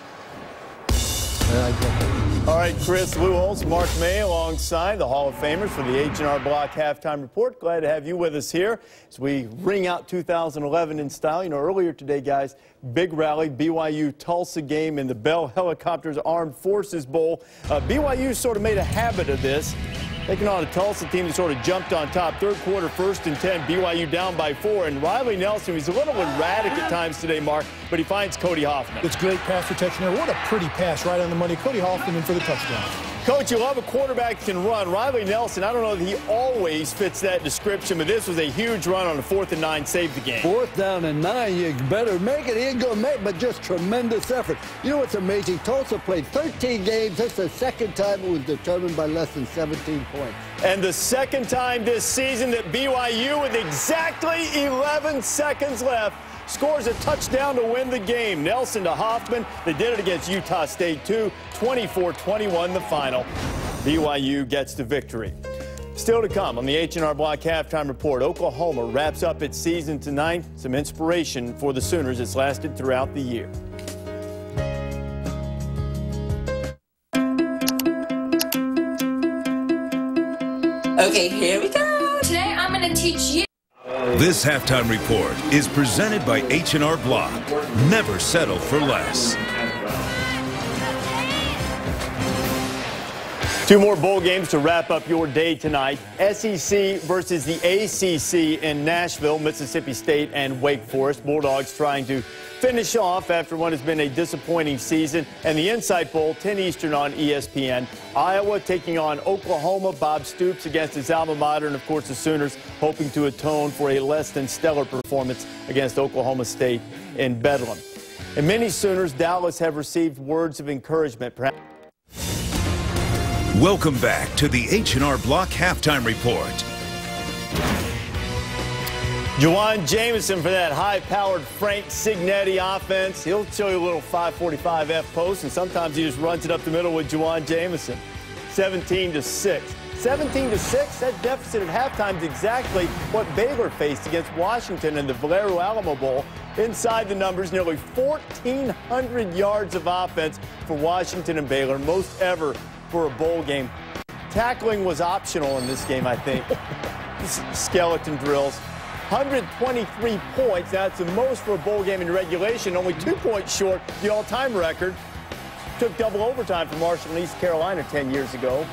All right, Chris Lewis, Mark May alongside the Hall of Famers for the H&R Block Halftime Report. Glad to have you with us here as we ring out 2011 in style. You know, earlier today, guys, big rally, BYU Tulsa game in the Bell Helicopters Armed Forces Bowl. BYU sort of made a habit of this, taking on a Tulsa team that sort of jumped on top. 3rd quarter, 1st and 10, BYU down by 4. And Riley Nelson, he's a little erratic at times today, Mark, but he finds Cody Hoffman. It's great pass protection there. What a pretty pass right on the money. Cody Hoffman in for the touchdown. Coach, you love a quarterback that can run. Riley Nelson, I don't know that he always fits that description, but this was a huge run on a 4th and 9, saved the game. 4th down and 9, you better make it. He ain't going to make it, but just tremendous effort. You know what's amazing? Tulsa played 13 games. That's the 2nd time it was determined by less than 17 points. And the 2nd time this season that BYU, with exactly 11 seconds left, scores a touchdown to win the game. Nelson to Hoffman. They did it against Utah State, too. 24-21 the final. BYU gets the victory. Still to come on the H&R Block Halftime Report, Oklahoma wraps up its season tonight. Some inspiration for the Sooners that's lasted throughout the year. Okay, here we go. Today I'm going to teach you. This halftime report is presented by H&R Block. Never settle for less. 2 more bowl games to wrap up your day tonight. SEC versus the ACC in Nashville, Mississippi State and Wake Forest. Bulldogs trying to finish off after what has been a disappointing season. And the Insight Bowl, 10 Eastern on ESPN. Iowa taking on Oklahoma. Bob Stoops against his alma mater. And, of course, the Sooners hoping to atone for a less than stellar performance against Oklahoma State in Bedlam. And many Sooners, doubtless, have received words of encouragement. Perhaps. Welcome back to the H&R Block Halftime Report. Jawan Jamison for that high-powered Frank Signetti offense. He'll show you a little 545 F post, and sometimes he just runs it up the middle with Jawan Jamison. 17-6. 17-6, that deficit at halftime is exactly what Baylor faced against Washington in the Valero Alamo Bowl. Inside the numbers, nearly 1,400 yards of offense for Washington and Baylor, most ever for a bowl game. Tackling was optional in this game, I think. Skeleton drills. 123 points. That's the most for a bowl game in regulation. Only 2 points short the all-time record. Took double overtime for Marshall and East Carolina 10 years ago.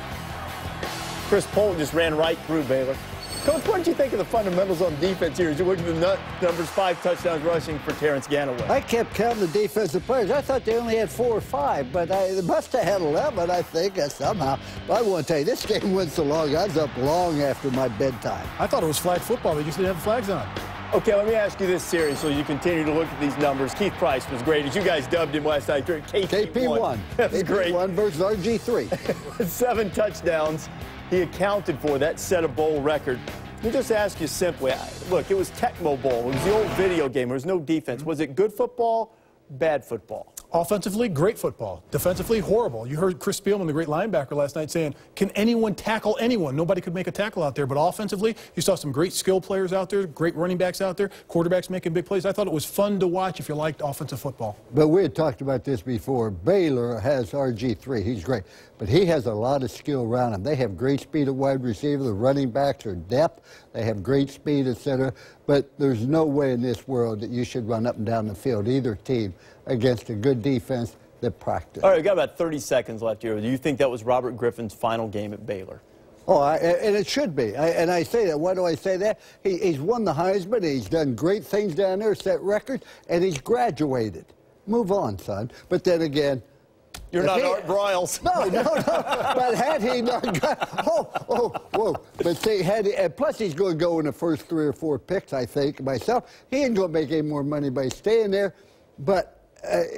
Chris Polk just ran right through Baylor. Coach, what did you think of the fundamentals on defense here as you look at the numbers? 5 touchdowns rushing for Terrence Ganaway. I kept counting the defensive players. I thought they only had 4 or 5, but they must have had 11, I think, somehow. But I want to tell you, this game went so long, I was up long after my bedtime. I thought it was flag football. They just didn't have the flags on. Okay, let me ask you this series so you continue to look at these numbers. Keith Price was great. As you guys dubbed him last night, KP1. That's great. KP1 versus RG3. 7 touchdowns he accounted for. That set a bowl record. Let me just ask you simply, look, it was Tecmo Bowl. It was the old video game. There was no defense. Was it good football, bad football? Offensively, great football. Defensively, horrible. You heard Chris Spielman, the great linebacker, last night saying, can anyone tackle anyone? Nobody could make a tackle out there. But offensively, you saw some great skill players out there, great running backs out there, quarterbacks making big plays. I thought it was fun to watch if you liked offensive football. But we had talked about this before. Baylor has RG3. He's great. But he has a lot of skill around him. They have great speed at wide receiver. The running backs are depth. They have great speed, etc. But there's no way in this world that you should run up and down the field, either team, against a good defense that practice. All right, we've got about 30 seconds left here. Do you think that was Robert Griffin's final game at Baylor? Oh, and it should be. And I say that. Why do I say that? He's won the Heisman. He's done great things down there, set records, and he's graduated. Move on, son. But then again, you're not Art Briles. No. But had he not got, whoa. But see, and plus he's going to go in the first 3 or 4 picks, I think, myself. He ain't going to make any more money by staying there. But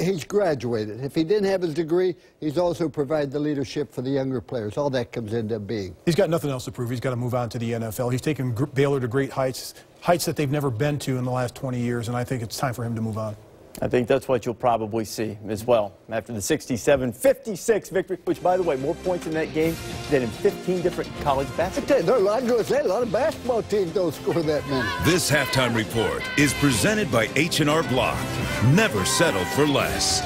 he's graduated. If he didn't have his degree, he's also provided the leadership for the younger players. All that comes into being. He's got nothing else to prove. He's got to move on to the NFL. He's taken Baylor to great heights that they've never been to in the last 20 years, and I think it's time for him to move on. I think that's what you'll probably see as well after the 67-56 victory, which, by the way, more points in that game than in 15 different college basketball. There are a lot of basketball teams don't score that many. This halftime report is presented by H&R Block. Never settle for less.